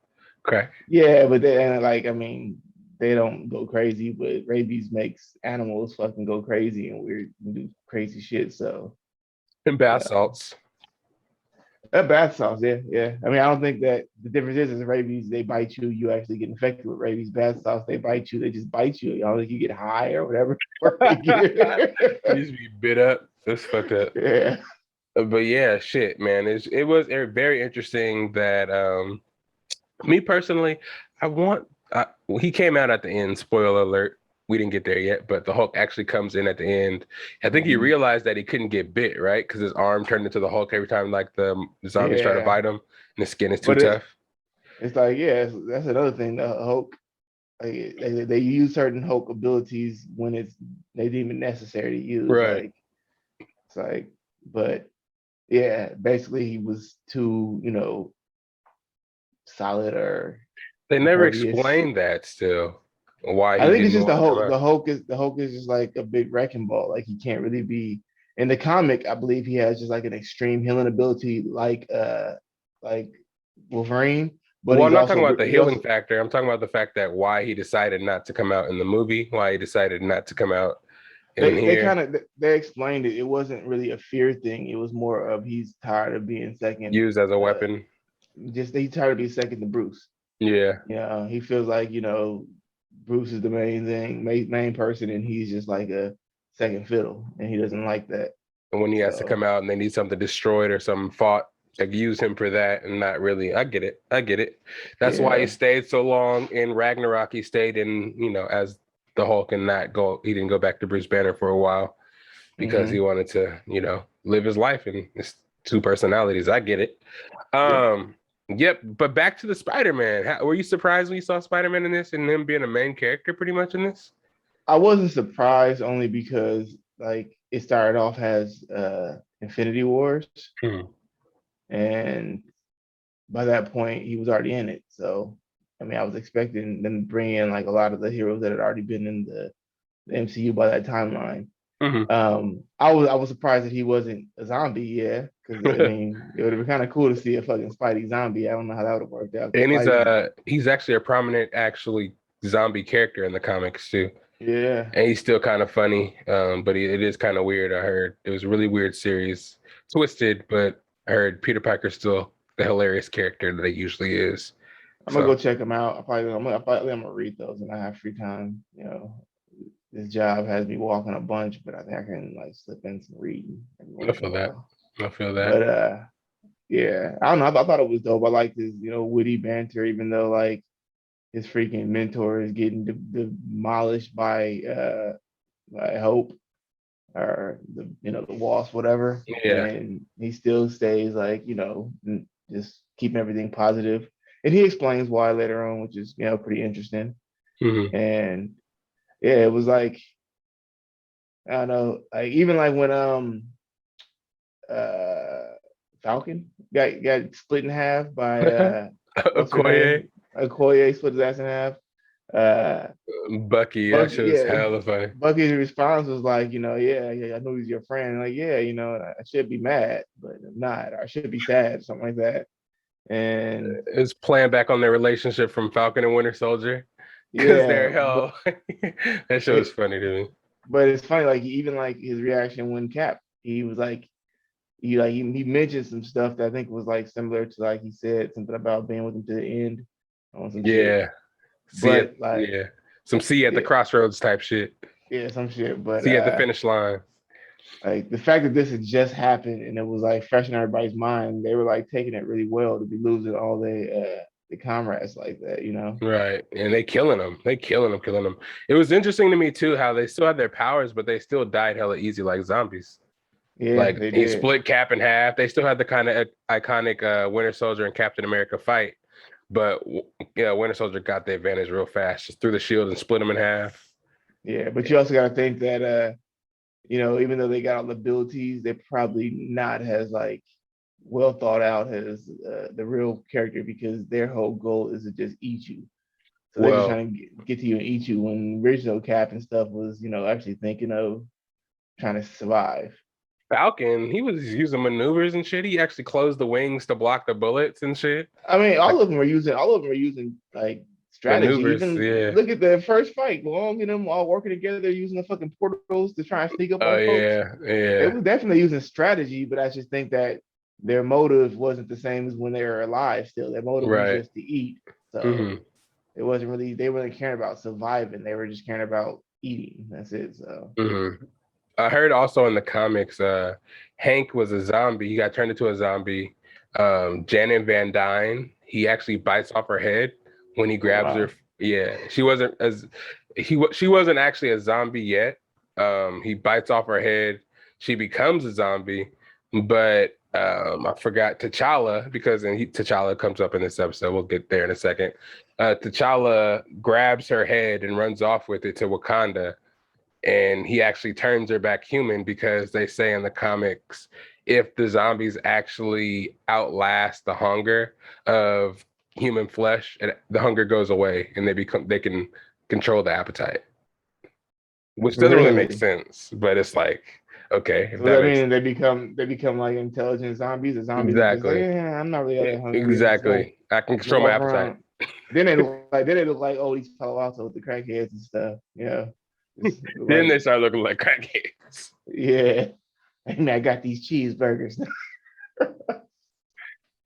crack. Yeah, but I mean, they don't go crazy, but rabies makes animals fucking go crazy and we do crazy shit. So And bath yeah, salts. that bath salts, yeah. I mean, I don't think that the difference is rabies, they bite you, you actually get infected with rabies. Bath salts, they bite you, they just bite you. You know, like you get high or whatever. You just be bit up. That's fucked up. Yeah. But yeah, shit, man. It was very interesting that me personally, he came out at the end, spoiler alert. We didn't get there yet, but the Hulk actually comes in at the end. I think he realized that he couldn't get bit, right? Because his arm turned into the Hulk every time like the zombies try to Yeah. bite him, and his skin is too But tough. it's like, yeah, that's another thing. The Hulk, like they use certain Hulk abilities when they deem it necessary to use. Right. Like it's like, but yeah, basically he was too, solid or They never impervious. explained that still. Why I he think it's didn't just the want to come Hulk. out. The Hulk is just like a big wrecking ball. Like he can't really be in the comic. I believe he has just like an extreme healing ability, like Wolverine. But Well, I'm he's not talking also about the he healing also factor. I'm talking about the fact that why he decided not to come out in the movie, why he decided not to come out in they here, kind of they explained it. It wasn't really a fear thing. It was more of he's tired of being second. used as a Uh, weapon. just he's tired of being second to Bruce. Yeah. Yeah, he feels like Bruce is the main thing, main person, and he's just like a second fiddle, and he doesn't like that. And when he has to So come out and they need something destroyed or something fought, like use him for that and not really. I get it. I get it. That's why he yeah, stayed so long in Ragnarok. He stayed in, as the Hulk and not go. He didn't go back to Bruce Banner for a while because he hmm wanted to, live his life in his two personalities. I get it. yep. Yep. But back to the Spider-Man. Were you surprised when you saw Spider-Man in this and him being a main character pretty much in this? I wasn't surprised only because like it started off as Infinity Wars, Hmm. and by that point he was already in it. So I mean, I was expecting them to bring in like a lot of the heroes that had already been in the MCU by that timeline. Hmm. I was surprised that he wasn't a zombie, yeah, because I mean it would have been kind of cool to see a fucking Spidey zombie. I don't know how that would have worked out. And Spidey's, he's actually a prominent actually zombie character in the comics too. yeah, And he's still kind of funny, but it is kind of weird. I heard it was a really weird series, twisted, but I heard Peter Parker's still the hilarious character that he usually is. I'm gonna go So check them out. I'm gonna read those when I have free time. This job has me walking a bunch, but I think I can like slip in some reading every I once in a feel that. while. I feel that. But yeah, I don't know. I thought it was dope. I liked his witty banter, even though like his freaking mentor is getting demolished by Hope or the Wasp, whatever, Yeah. and he still stays like just keeping everything positive. And he explains why later on, which is pretty interesting. Hmm. And yeah, it was like I don't know, like even like when uh Falcon got split in half by what's her Okoye, name? Okoye split his ass in half. Uh Bucky, that Bucky, shit was yeah, hella funny. Bucky's response was like, yeah, I know he's your friend. Like, yeah, I should be mad, but I'm not. Or I should be sad, something like that. And It was playing back on their relationship from Falcon and Winter Soldier because yeah, they're hell. That shit was it, funny to me. but it's funny, like even like his reaction when Cap, he was like, he mentioned some stuff that I think was like similar to like he said something about being with him to the end on some shit. Yeah. See it. But like, Yeah. Some see at the yeah, crossroads type shit. yeah, some shit. But See at the finish line. like the fact that this had just happened and it was like fresh in everybody's mind, they were like taking it really well to be losing all the comrades like that. Right. And they killing them. They killing them. It was interesting to me too how they still had their powers, but they still died hella easy like zombies. Yeah, Like they he did. split Cap in half. They still had the kind of iconic Winter Soldier and Captain America fight. But Winter Soldier got the advantage real fast, just threw the shield and split him in half. Yeah, but you also got to think that even though they got all the abilities, they're probably not as like well thought out as the real character because their whole goal is to just eat you. So they're just Well, trying to get to you and eat you. When original Cap and stuff was, actually thinking of trying to survive. Falcon, he was using maneuvers and shit. He actually closed the wings to block the bullets and shit. I mean, Like all of them are using like strategy. maneuvers, Even yeah. look at the first fight, Long and them all working together using the fucking portals to try and sneak up Oh on folks. yeah, They yeah. were definitely using strategy, but I just think that their motive wasn't the same as when they were alive still. Their motive was Right. just to eat. So Hmm. it wasn't really they weren't caring about surviving. They were just caring about eating. That's it. So Hmm. I heard also in the comics, Hank was a zombie. He got turned into a zombie. Janet Van Dyne, he actually bites off her head when he oh grabs her. wow. Yeah, she wasn't actually a zombie yet. He bites off her head. She becomes a zombie, but I forgot T'Challa because T'Challa comes up in this episode. We'll get there in a second. T'Challa grabs her head and runs off with it to Wakanda, and he actually turns her back human because they say in the comics, if the zombies actually outlast the hunger of human flesh, the hunger goes away and they can control the appetite, which doesn't really make Really? sense, but it's like, okay, if So that that makes mean they become like intelligent zombies. The zombies are just like, exactly. yeah, I'm not really all that hungry. I'm just gonna Exactly. I can control my walk appetite. around. Then they look like oh these Palo Alto with the crackheads and stuff. Yeah, just Then like they start looking like crackheads. yeah. And I got these cheeseburgers.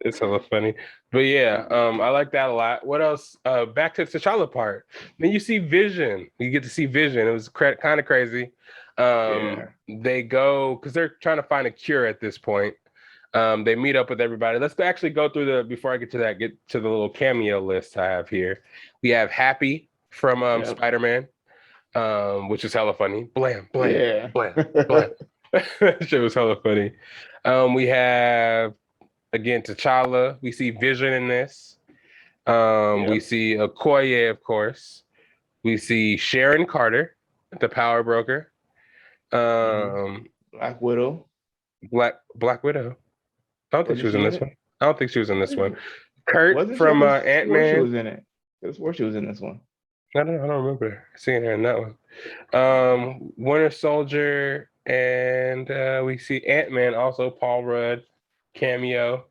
It's hella funny. But yeah, I like that a lot. What else? Back to the T'Challa part. Then you see Vision. You get to see Vision. It was kind of crazy. Yeah. They go because they're trying to find a cure at this point. They meet up with everybody. Let's actually go through before I get to that, get to the little cameo list I have here. We have Happy from Yep. Spider-Man, which is hella funny. Blam, blam, Yeah. blam, blam. That shit was hella funny. We have again T'Challa. We see Vision in this. We Yep. see Okoye, of course. We see Sharon Carter, the power broker. Mhm. Um, Black Widow. Black Widow. I don't think she Wasn't was in she in this it? one. I don't think she was in this one. Kurt Wasn't she? I from could have swore she Ant-Man. was in it. Could have swore she was in this one. I don't remember seeing her in that one. Winter Soldier, and we see Ant-Man also, Paul Rudd cameo.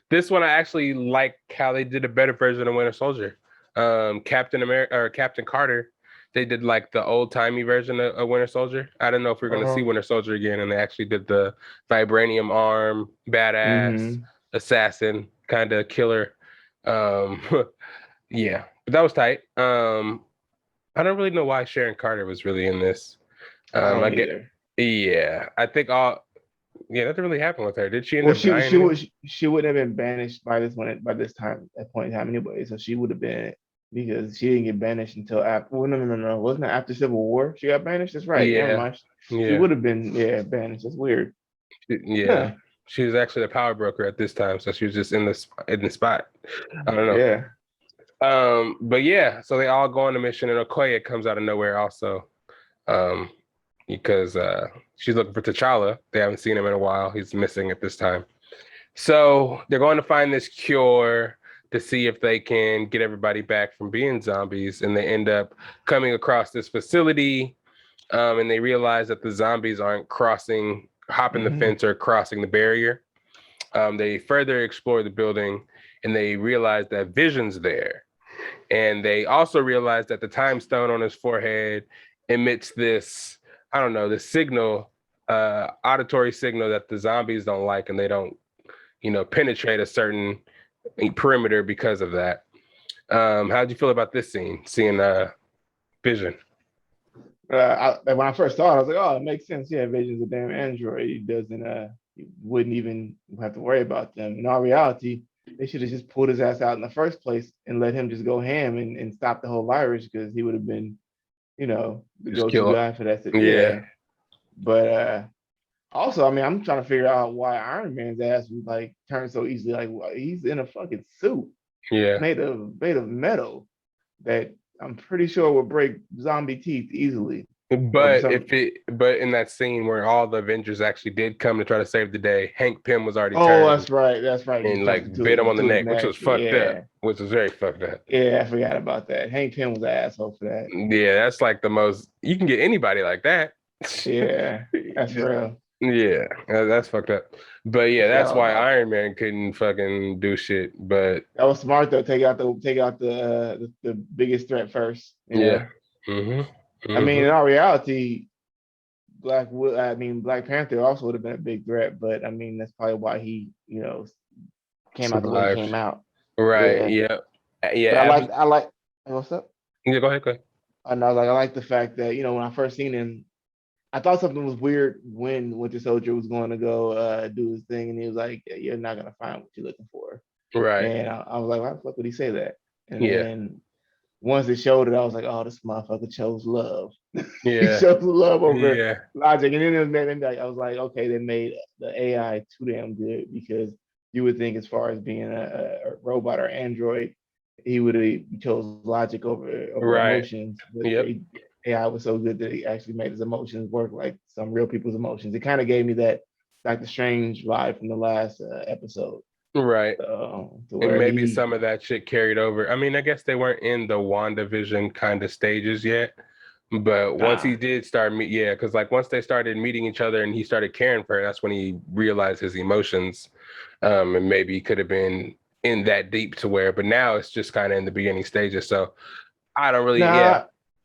This one I actually like how they did a better version of Winter Soldier. Captain America or Captain Carter, they did like the old timey version of Winter Soldier. I don't know if we're gonna see Uh-huh. Winter Soldier again, and they actually did the vibranium arm, badass Mm-hmm. assassin kind of killer. Um, yeah, but that was tight. I don't really know why Sharon Carter was really in this. I I don't get, either. yeah, I think all, yeah, nothing really happened with her. Did she end Well, up dying in it? she would have been banished by this time at point in time anyway. So she would have been because she didn't get banished until after. Well, no. Wasn't it after Civil War? She got banished. That's right. Never Yeah, mind. She yeah, would have been banished. That's weird. yeah. Huh. She was actually the power broker at this time, so she was just in the spot. I don't know. Yeah. But yeah, so they all go on the mission, and Okoye comes out of nowhere also, um, because she's looking for T'Challa. They haven't seen him in a while. He's missing at this time. So they're going to find this cure to see if they can get everybody back from being zombies, and they end up coming across this facility, and they realize that the zombies aren't hopping the Hmm. fence or crossing the barrier. They further explore the building, and they realize that Vision's there. And they also realize that the time stone on his forehead emits this, I don't know, this signal, auditory signal that the zombies don't like, and they don't, penetrate a certain perimeter because of that. How'd you feel about this scene, seeing Vision? When I first saw it, I was like, oh, it makes sense. Yeah, Vision's a damn android. He doesn't. He wouldn't even have to worry about them. In all reality, they should have just pulled his ass out in the first place and let him just go ham and stop the whole virus because he would have been, the Just go-to kill it. guy for that. Yeah. Yeah, but also, I mean, I'm trying to figure out why Iron Man's ass was like turned so easily. Like he's in a fucking suit Yeah. made of metal that I'm pretty sure would break zombie teeth easily. Or But some. in that scene where all the Avengers actually did come to try to save the day, Hank Pym was already Oh, turned that's right. That's right. Just and jumped like bit him on the into his neck, which neck. was fucked up, Yeah. which was very fucked up. Yeah, I forgot about that. Hank Pym was an asshole for that. Yeah, that's like the most you can get anybody like that. Yeah, that's real. Yeah, that's fucked up. But I yeah, forgot that's all why about that. Iron Man couldn't fucking do shit. But That was smart though. Take out the biggest threat first. yeah. Hmm. I mean, Hmm. in all reality, Black Panther also would have been a big threat, but I mean that's probably why he, came out the way he Survived. came out. Right. Yeah. Yeah. Yeah. But I like what's up? Yeah, go ahead. Go ahead. And I like the fact that, when I first seen him, I thought something was weird when Winter Soldier was going to go do his thing, and he was like, yeah, "You're not gonna find what you're looking for." Right. And I was like, "Why the fuck would he say that?" And Yeah. then once it showed it, I was like, "Oh, this motherfucker chose love. He Yeah. chose love over Yeah. logic." And then I was like, "Okay, they made the AI too damn good because you would think as far as being a robot or android, he would have chose logic over Right. emotions. But Yep. AI was so good that he actually made his emotions work like some real people's emotions. It kind of gave me that Doctor Strange vibe from the last episode. Right. To And where maybe he, some of that shit carried over. I mean, I guess they weren't in the WandaVision kind of stages yet. But once nah, he did start yeah, because like once they started meeting each other and he started caring for her, that's when he realized his emotions. And maybe he could have been in that deep to where, but now it's just kind of in the beginning stages. So I don't really, yeah,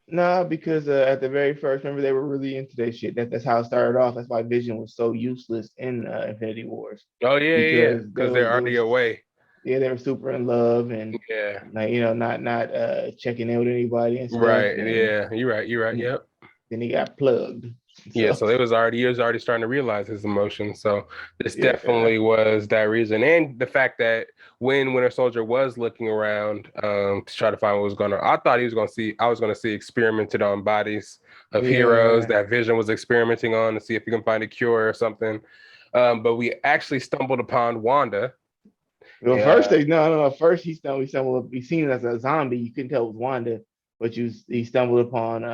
nah, nah, because at the very first, remember they were really into that shit. That's how it started off. That's why Vision was so useless in Infinity Wars oh yeah, because because they're they already was away. yeah, they were super in love and Yeah, like not checking in with anybody and stuff. right. And Yeah, you're right. You're right. then, Yep. then he got plugged. Yeah, So so he was already starting to realize his emotions. So this yeah, definitely was that reason, and the fact that when Winter Soldier was looking around to try to find what was going on, I thought he was going to see. I was going to see experimented on bodies of heroes yeah. that Vision was experimenting on to see if he can find a cure or something. But we actually stumbled upon Wanda. Well, first Yeah, they no. First he stumbled. He seen it as a zombie. You couldn't tell it was Wanda, but he stumbled upon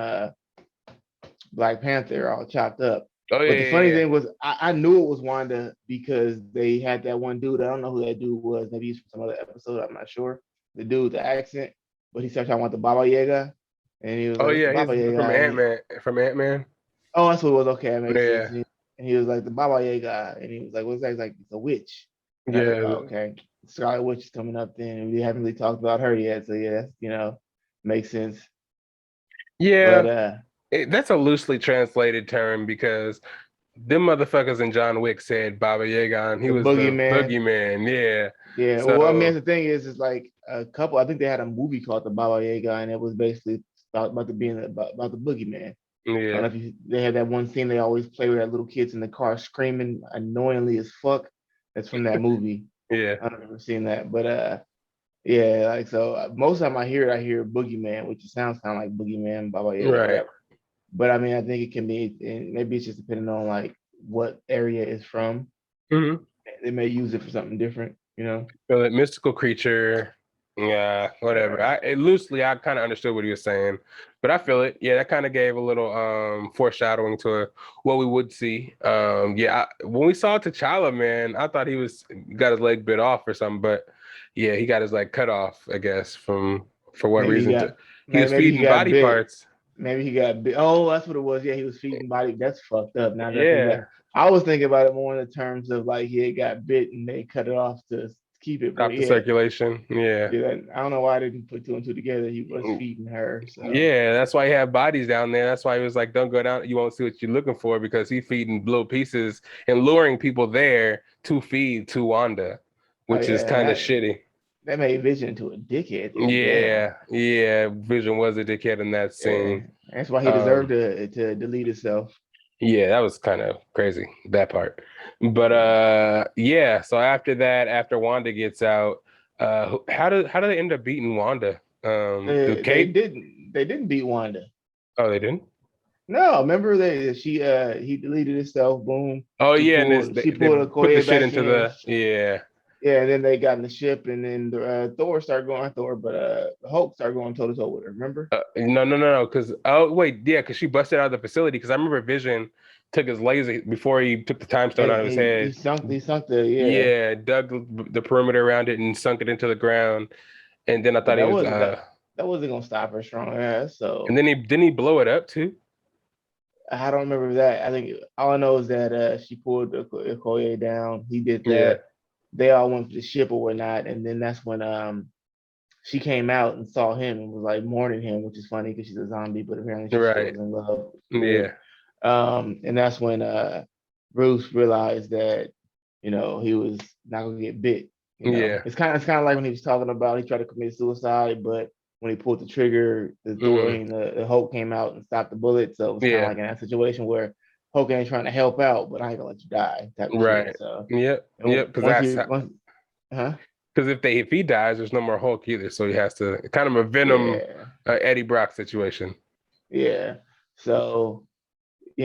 Black Panther all chopped up. oh But the yeah, funny yeah, thing was, I knew it was Wanda because they had that one dude. I don't know who that dude was. Maybe he's from some other episode. I'm not sure. The dude, with the accent, but he started talking about the Baba Yaga, and he was oh like, "What's the yeah. He's Baba Yaga?" from And Ant Man. From Ant Man. oh, that's what it was. Okay, that makes sense. Yeah, And he was like, "The Baba Yaga," and he was like, "What's that?" He's like, "It's a witch." And I was like, "Oh, yeah, okay." Scarlet Witch is coming up. Then we haven't really talked about her yet, so yeah, makes sense. But yeah. That's a loosely translated term because them motherfuckers in John Wick said Baba Yaga, and he the was the boogeyman. boogeyman. Yeah. Yeah, well, I mean, So the thing is like a couple. I think they had a movie called The Baba Yaga, and it was basically about the being about the boogeyman. I don't yeah, know if they had that one scene they always play with that little kids in the car screaming annoyingly as fuck. That's from that movie. yeah, I don't ever seen that, but yeah, like so. Most of the time I hear boogeyman, which sounds kind of like boogeyman, Baba Yaga, right. whatever. But I mean, I think it can be, and maybe it's just depending on like what area it's from. Mm-hmm. They may use it for something different, you know. So that mystical creature. Yeah, whatever. Loosely, I kind of understood what he was saying, but I feel it. Yeah, that kind of gave a little foreshadowing to what we would see. Yeah, when we saw T'Challa, man, I thought he was got his leg bit off or something, but yeah, he got his leg cut off, I guess, from for what Maybe he reason? got He was maybe he feeding got body bit. parts. Maybe he got bit. Oh, that's what it was. Yeah, he was feeding body. That's fucked up. Now that I think about, Yeah, I was thinking about it more in the terms of like he had got bit and they cut it off to keep it. But stop the yeah, circulation. Yeah. yeah. I don't know why I didn't put two and two together. He was Mm, feeding her. So yeah, that's why he had bodies down there. That's why he was like, "Don't go down. You won't see what you're looking for," because he feeding little pieces and luring people there to feed to Wanda, oh which is yeah, kind of shitty. that made Vision into a dickhead. Then damn. Yeah, yeah. Vision was a dickhead in that Yeah, scene. that's why he deserved Um, to delete himself. yeah, that was kind of crazy, that part. But Yeah. yeah. So after that, after Wanda gets out, how do they end up beating Wanda? Through Kate? They didn't beat Wanda. Oh, they didn't. No, remember he deleted himself. Boom. Oh yeah, and She they pulled put the Okoye shit back into in. the yeah. Yeah, and then they got in the ship, and then Thor started going Thor, but Hulk started going toe to toe with her. Remember? No. Because oh wait, yeah, because she busted out of the facility. Because I remember Vision took his laser before he took the time stone out of his He head. sunk the yeah, Yeah, dug the perimeter around it and sunk it into the ground. And then I but thought he was that wasn't gonna stop her strong ass. and So then he didn't he blow it up too. I don't remember that. I think all I know is that she pulled Okoye down. He did Yeah, that. They all went to the ship or whatnot, and then that's when she came out and saw him and was like mourning him, which is funny because she's a zombie, but apparently she still right. is in love. Weird. Yeah, And that's when Bruce realized that he was not gonna get bit. yeah, It's kind of like when he was talking about he tried to commit suicide, but when he pulled the trigger, mm, the Hulk came out and stopped the bullet. So it was kind of yeah, like in that situation where Hulk ain't trying to help out, but I ain't gonna let you die type of shit. right. So Yep. and Because that's huh? because if he dies, there's no more Hulk either. So he has to kind of a Venom Yeah. Eddie Brock situation. Yeah. So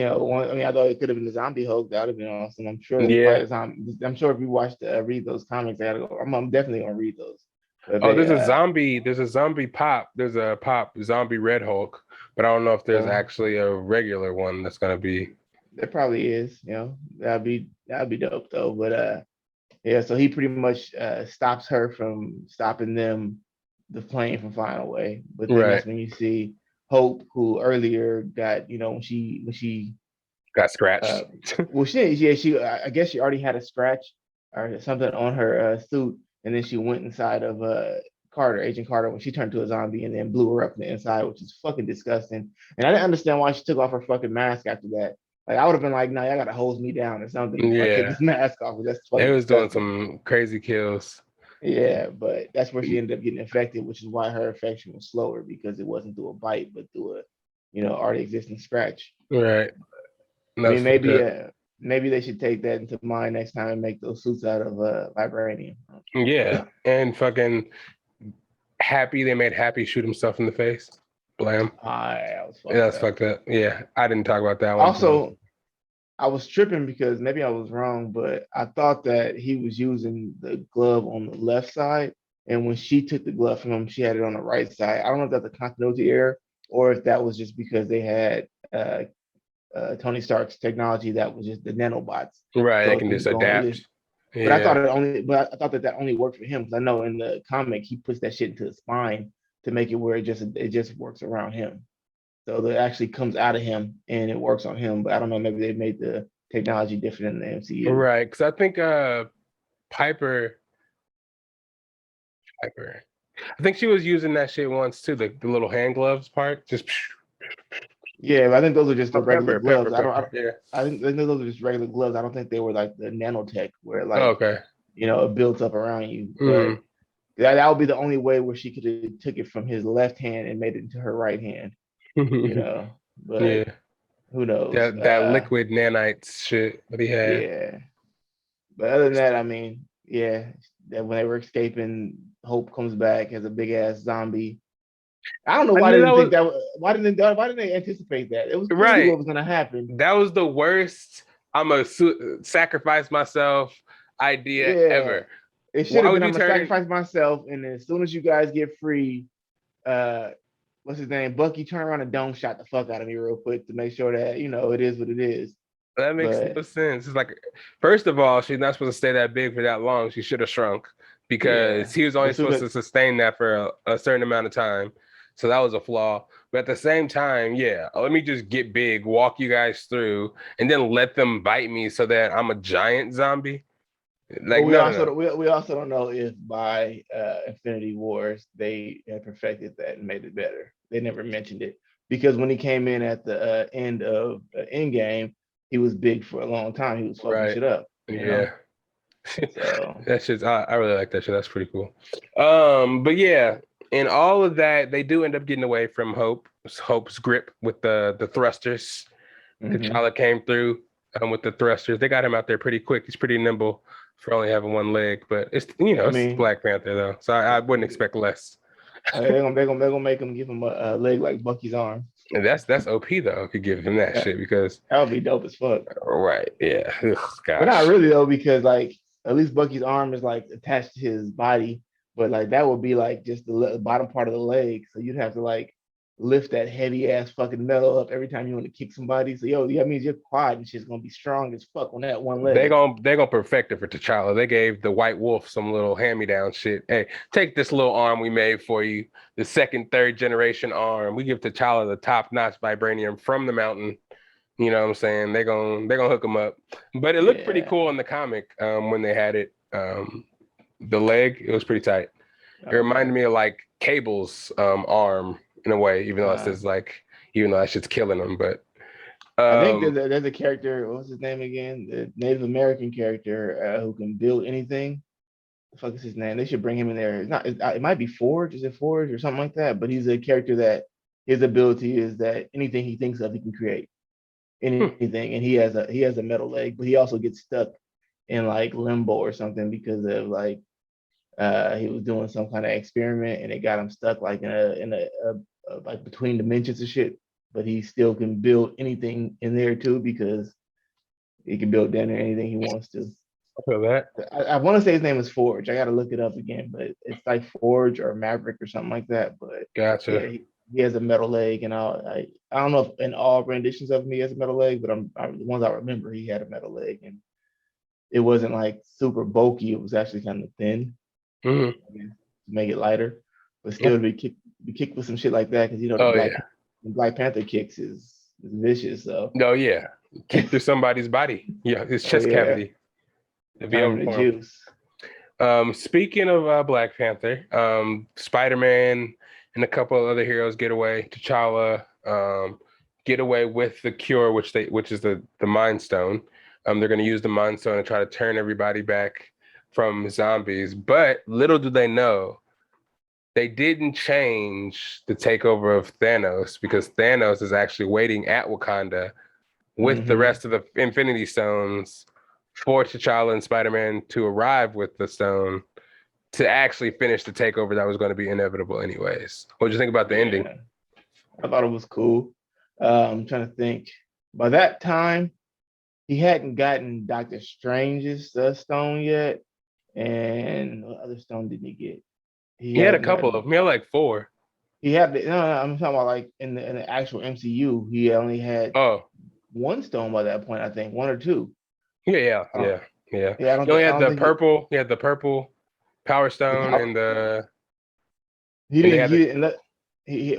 I mean, I thought it could have been the zombie Hulk. That would have been awesome. I'm sure there's probably Yeah. a zombie. I'm sure if you watch read those comics, I gotta go. I'm definitely gonna read those. But Oh, they, there's a zombie pop. There's a pop zombie Red Hulk, but I don't know if there's so actually a regular one that's gonna be. there probably is. That'd be dope though. But yeah. So he pretty much stops her from stopping them, the plane from flying away. But then Right. that's when you see Hope, who earlier got, when she Got Uh, scratched. well, I guess she already had a scratch or something on her suit, and then she went inside of Agent Carter, when she turned to a zombie and then blew her up from the inside, which is fucking disgusting. And I didn't understand why she took off her fucking mask after that. Like, I would have been like, "Nah, y'all gotta hose me down or something before I take Yeah. this mask off." That's It fucking was doing disgusting. some crazy kills. Yeah, but that's where she ended up getting infected, which is why her infection was slower, because it wasn't through a bite, but through a, already existing scratch. Right. I That's mean, fucked up. maybe they should take that into mind next time and make those suits out of vibranium. Yeah. And fucking Happy, they made Happy shoot himself in the face. Blam. That was Yeah, fucked that's up. fucked up. Yeah. I didn't talk about that one. Also, I was tripping because maybe I was wrong, but I thought that he was using the glove on the left side, and when she took the glove from him, she had it on the right side. I don't know if that's a continuity error or if that was just because they had Tony Stark's technology that was just the nanobots, Right. They so it can could just go on. adapt. But I thought Yeah. it only, but I thought that only worked for him, because I know in the comic he puts that shit into his spine to make it where it just works around him. So it actually comes out of him and it works on him. But I don't know, maybe they made the technology different in the MCU. Right. Because I think Piper, Piper, I think she was using that shit once too, the little hand gloves part. Just Yeah, but I think those are just the oh, regular gloves. pepper. Yeah. I think those are just regular gloves. I don't think they were like the nanotech where, Oh, like, okay. it builds up around you. But Mm. that would be the only way where she could have took it from his left hand and made it into her right hand. But Yeah. who knows? That liquid nanites shit that he had. Yeah. But other than that, I mean, yeah, that when they were escaping, Hope comes back as a big ass zombie. I don't know I why knew they that didn't think was that. Why didn't they anticipate that? It was clearly right. what was going to happen. That was the worst. I'm a sacrifice myself idea Yeah, ever. it should Why have been. would I'm you gonna turn? sacrifice myself, and then as soon as you guys get free, uh, what's his name? Bucky, turn around and dome shot the fuck out of me real quick to make sure that it is what it is. That makes no But sense. It's like, first of all, she's not supposed to stay that big for that long. She should have shrunk yeah, because he was but only as soon supposed as to sustain that for a certain amount of time. So that was a flaw. But at the same time, yeah, let me just get big, walk you guys through, and then let them bite me so that I'm a giant zombie. But Like, no, no, no. we also don't know if by Infinity Wars they had perfected that and made it better. They never mentioned it, because when he came in at the end of Endgame, he was big for a long time. He was fucking Right. shit up, Yeah. So That shit's I really like that shit. That's pretty cool. But yeah, in all of that, they do end up getting away from Hope's grip with the thrusters. mhm. T'Challa came through with the thrusters. They got him out there pretty quick. He's pretty nimble for only having one leg, but it's I it's mean, Black Panther though, so I wouldn't expect less. they're gonna make him give him a leg like Bucky's arm. And that's OP though. Could give him that That, shit because that would be dope as fuck. right, yeah, ugh, But not gosh, really though, because like at least Bucky's arm is like attached to his body, but like that would be like just the bottom part of the leg. So you'd have to like lift that heavy ass fucking metal up every time you want to kick somebody. So that means your quad and shit's gonna be strong as fuck on that one leg. they gonna perfect it for T'Challa. They gave the White Wolf some little hand me down shit. Hey, take this little arm we made for you, the second, third generation arm. We give T'Challa the top notch vibranium from the mountain. You know what I'm saying? They gonna hook him up. But it looked pretty Yeah. cool in the comic when they had it. The leg, it was pretty tight. It Okay. reminded me of like Cable's arm in a way, Uh, even though that shit's killing him. But I think um, there's a character. What's his name again? The Native American character who can build anything. The fuck is his name? They should bring him in there. It's not. It might be Forge. Is it Forge or something like that? But he's a character that his ability is that anything he thinks of, he can create anything, and he has a metal leg, but he also gets stuck in like limbo or something because of like he was doing some kind of experiment and it got him stuck like in a like between dimensions and shit. but he still can build anything in there too because he can build down there anything he wants to. I feel that. I want to say his name is Forge. I got to look it up again, but it's like Forge or Maverick or something like that. But yeah, Gotcha. he has a metal leg, and I don't know if in all renditions of him he has a metal leg, but the ones I remember he had a metal leg, and it wasn't like super bulky. It was actually kind of thin, Hmm. I guess, to make it lighter, but still to be kicked with some shit like that because Oh yeah. the Black Panther kicks is vicious. So No, yeah. Kick through somebody's body. Yeah, his oh chest yeah, cavity. It'd be over turn the for him. juice. Speaking of Black Panther, Spider-Man and a couple of other heroes get away. T'Challa get away with the cure, which is the Mind Stone. They're going to use the Mind Stone to try to turn everybody back from zombies. But little do they know, they didn't change the takeover of Thanos because Thanos is actually waiting at Wakanda with the rest of the Infinity Stones for T'Challa and Spider-Man to arrive with the stone to actually finish the takeover that was going to be inevitable anyways. What did you think about the ending? Yeah, I thought it was cool. I'm trying to think. By that time, he hadn't gotten Doctor Strange's stone yet, and what other stone did he get? He He had a hadn't couple gotten. of them. He had like 4. He had no, I'm talking about like in the actual MCU. He only had Oh, one stone by that point. I think one or two. yeah. I don't. Yeah. Yeah, He only I had don't the think he, purple. He had the purple Power the Stone power. and the He and he didn't. had He the didn't let.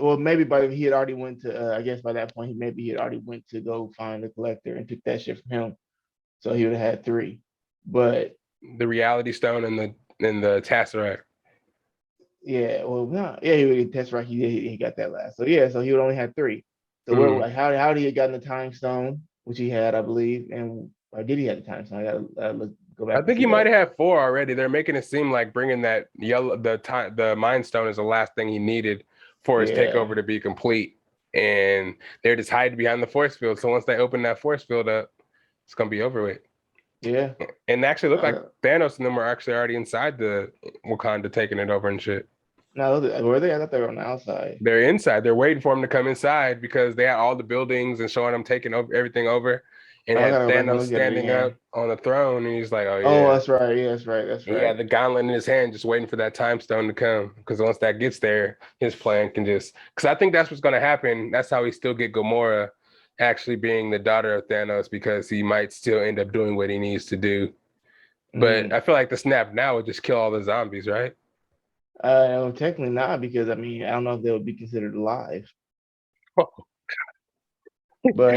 Well, maybe by he had already went to. I guess by that point, he had already went to go find the collector and took that shit from him. So he would have had 3. But Reality Stone and the Tesseract. yeah, well, no, yeah, that's right. He got that last. So yeah, so he would only had 3. So what? Mm. Like, how did he have gotten the time stone, which he had, I believe, and or did he have the time stone? I gotta go I back and think see he might that. have had 4 already. They're making it seem like bringing that the Mind Stone is the last thing he needed for his Yeah, takeover to be complete, and they're just hiding behind the force field. So once they open that force field up, it's gonna be over with. yeah. And it actually looked like Uh, Thanos and them were actually already inside the Wakanda taking it over and shit. no, were they? I thought they were on the outside. They're inside. They're waiting for him to come inside because they had all the buildings and showing him taking over everything over, and I had gotta go back and Thanos look at it standing up again. on the throne, and he's like, "Oh Oh, yeah." that's right. Yeah, that's right. That's He had right. the gauntlet in his hand, just waiting for that time stone to come. Because once that gets there, his plan can just. Because I think that's what's going to happen. That's how he still get Gamora actually being the daughter of Thanos, because he might still end up doing what he needs to do. But Mm. I feel like the snap now would just kill all the zombies, right? Technically not because I mean I don't know if they would be considered alive, but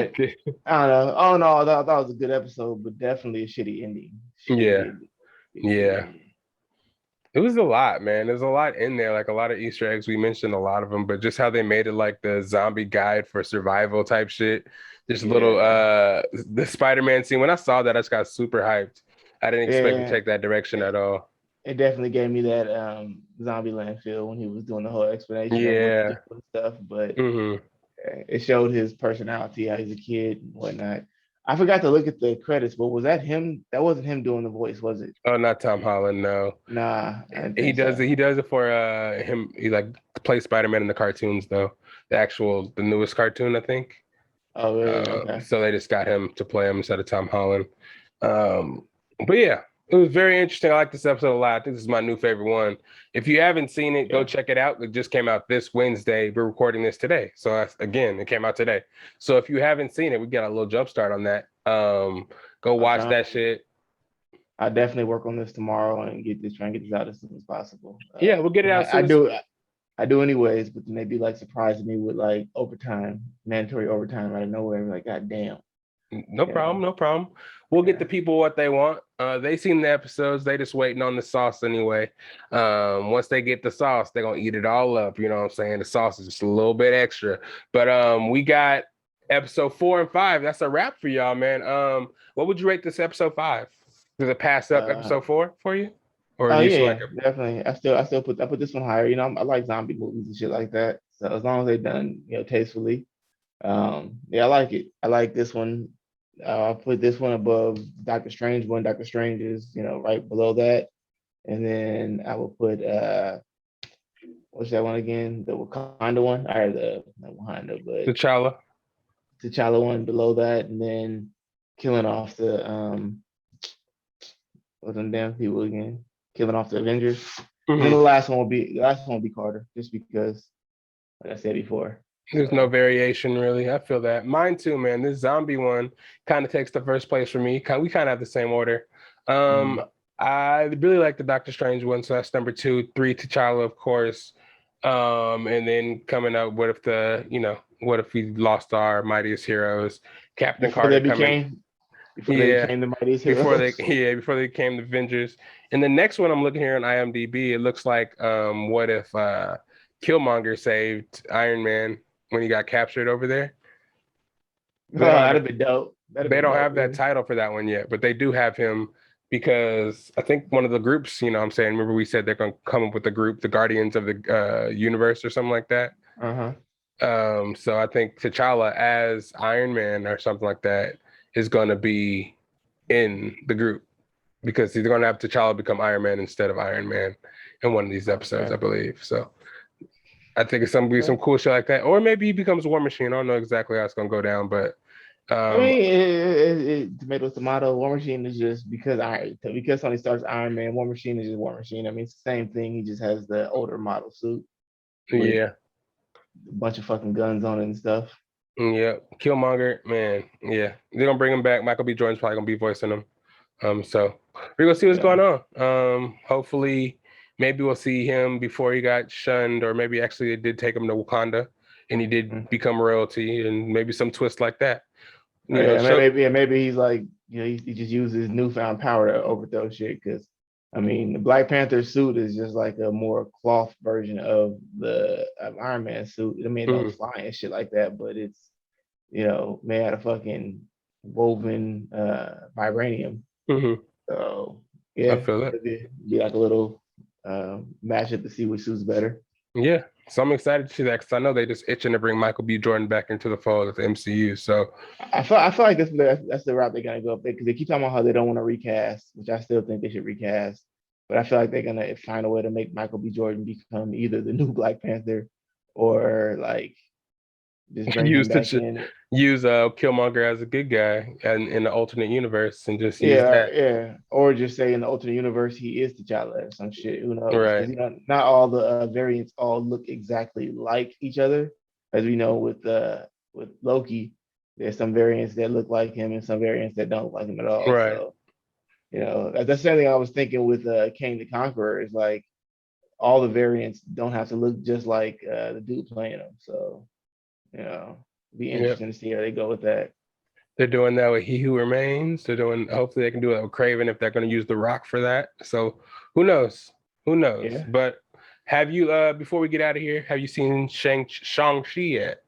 I don't know. Oh no, I thought it was a good episode, but definitely a shitty ending. Yeah, Shitty ending. Shitty yeah. ending. It was a lot, man. There's a lot in there, like a lot of Easter eggs. We mentioned a lot of them, but just how they made it like the zombie guide for survival type shit. Just little Yeah, the Spider-Man scene. When I saw that, I just got super hyped. I didn't expect to yeah. take that direction at It, all. it definitely gave me that zombie land feel when he was doing the whole explanation of what to do Yeah. and stuff. But Hmm. it showed his personality, how he's a kid and whatnot. I forgot to look at the credits, but was that him? That wasn't him doing the voice, was it? Oh, not Tom Holland, no. Nah, I didn't He think does it. so. He does it for him. He like plays Spider-Man in the cartoons though. The newest cartoon, I think. Oh, really? Okay. So they just got him to play him instead of Tom Holland. Um, but yeah, it was very interesting. I like this episode a lot. I think this is my new favorite one. If you haven't seen it, go Yeah. check it out. It just came out this Wednesday. We're recording this today. So again, it came out today. So if you haven't seen it, we got a little jump start on that. Go I'll watch try. that shit. I definitely work on this tomorrow and try and get this out as soon as possible. Yeah, we'll get it out I soon as. do. I do anyways, but then they be like surprising me with like overtime, mandatory overtime out of nowhere. I'm like, God damn. No You problem, know. no problem. We'll get Yeah. the people what they want. They seen the episodes, they just waiting on the sauce anyway. Once they get the sauce, they're gonna eat it all up. You know what I'm saying? The sauce is just a little bit extra. But we got episode 4 and 5. That's a wrap for y'all, man. What would you rate this episode 5? Does it pass up Uh, episode 4 for you? Or oh you yeah, still like yeah, it? definitely. I put this one higher. You know, I like zombie movies and shit like that. So as long as they done, tastefully, yeah, I like it. I like this one. I put this one above Doctor Strange one. Doctor Strange is, right below that. And then I will put what's that one again? The Wakanda one. I had the not Wakanda, but T'Challa. T'Challa one below that, and then killing off the what's them damn people again? Killing off the Avengers. And then Mhm. the last one will be Carter, just because, like I said before. There's no So variation really. I feel that. Mine too, man. This zombie one kind of takes the first place for me. We kind of have the same order. Um, mm, I really like the Doctor Strange one, so that's number 2. 3, T'Challa, of course. And then coming up, what if we lost our mightiest heroes? Captain before they Carter coming. became before they Yeah, became the mightiest heroes. before they became the Avengers. And the next one I'm looking here on IMDb, it looks like what if Killmonger saved Iron Man when he got captured over there? Oh, But they don't have that'd have been dope. That'd have they been don't dope, have that really. title for that one yet, but they do have him because I think one of the groups, what I'm saying, remember we said they're going to come up with the group, the Guardians of the Universe or something like that. Uh-huh. So I think T'Challa as Iron Man or something like that is going to be in the group because he's going to have T'Challa become Iron Man instead of Iron Man in one of these episodes, Okay. I believe. So I think it's going to be some Okay. cool shit like that, or maybe he becomes War Machine. I don't know exactly how it's going to go down, but I um, mean, tomato. War Machine is just because Tony Stark's Iron Man. War Machine is just War Machine. I mean, it's the same thing. He just has the older model suit with yeah. a bunch of fucking guns on it and stuff. Yeah, Killmonger, man. Yeah, they're gonna bring him back. Michael B. Jordan's probably gonna be voicing him. So we're gonna see what's Yeah. going on. Hopefully, maybe we'll see him before he got shunned, or maybe actually they did take him to Wakanda, and he did Mhm. become royalty, and maybe some twist like that. Oh, You know, yeah, show. maybe he's like, he just uses newfound power to overthrow shit. Because I mean, the Black Panther suit is just like a more cloth version of the Iron Man suit. I mean, it don't Mhm, fly and shit like that, but it's made out of fucking woven vibranium. mhm. So I yeah, feel it. it'd be like a little matchup to see which suits better. Yeah, so I'm excited to see that because I know they just itching to bring Michael B. Jordan back into the fold of the MCU. So I feel like that's the route they're gonna go up there because they keep talking about how they don't want to recast, which I still think they should recast. But I feel like they're gonna find a way to make Michael B. Jordan become either the new Black Panther or like just bring him use back the in. use Killmonger as a good guy and in the alternate universe and just use Yeah, that. yeah. Or just say in the alternate universe he is T'Challa or some shit. Who knows? Right. Because not all the variants all look exactly like each other, as we know with Loki. There's some variants that look like him and some variants that don't look like him at all. Right. So that's the same thing I was thinking with Kang the Conqueror. Is like all the variants don't have to look just like the dude playing them. So be Yep. interesting to see how they go with that. They're doing that with He Who Remains. Hopefully they can do it with Craven if they're going to use The Rock for that. So who knows? Who knows? Yeah. But have you, before we get out of here, have you seen Shang-Chi yet?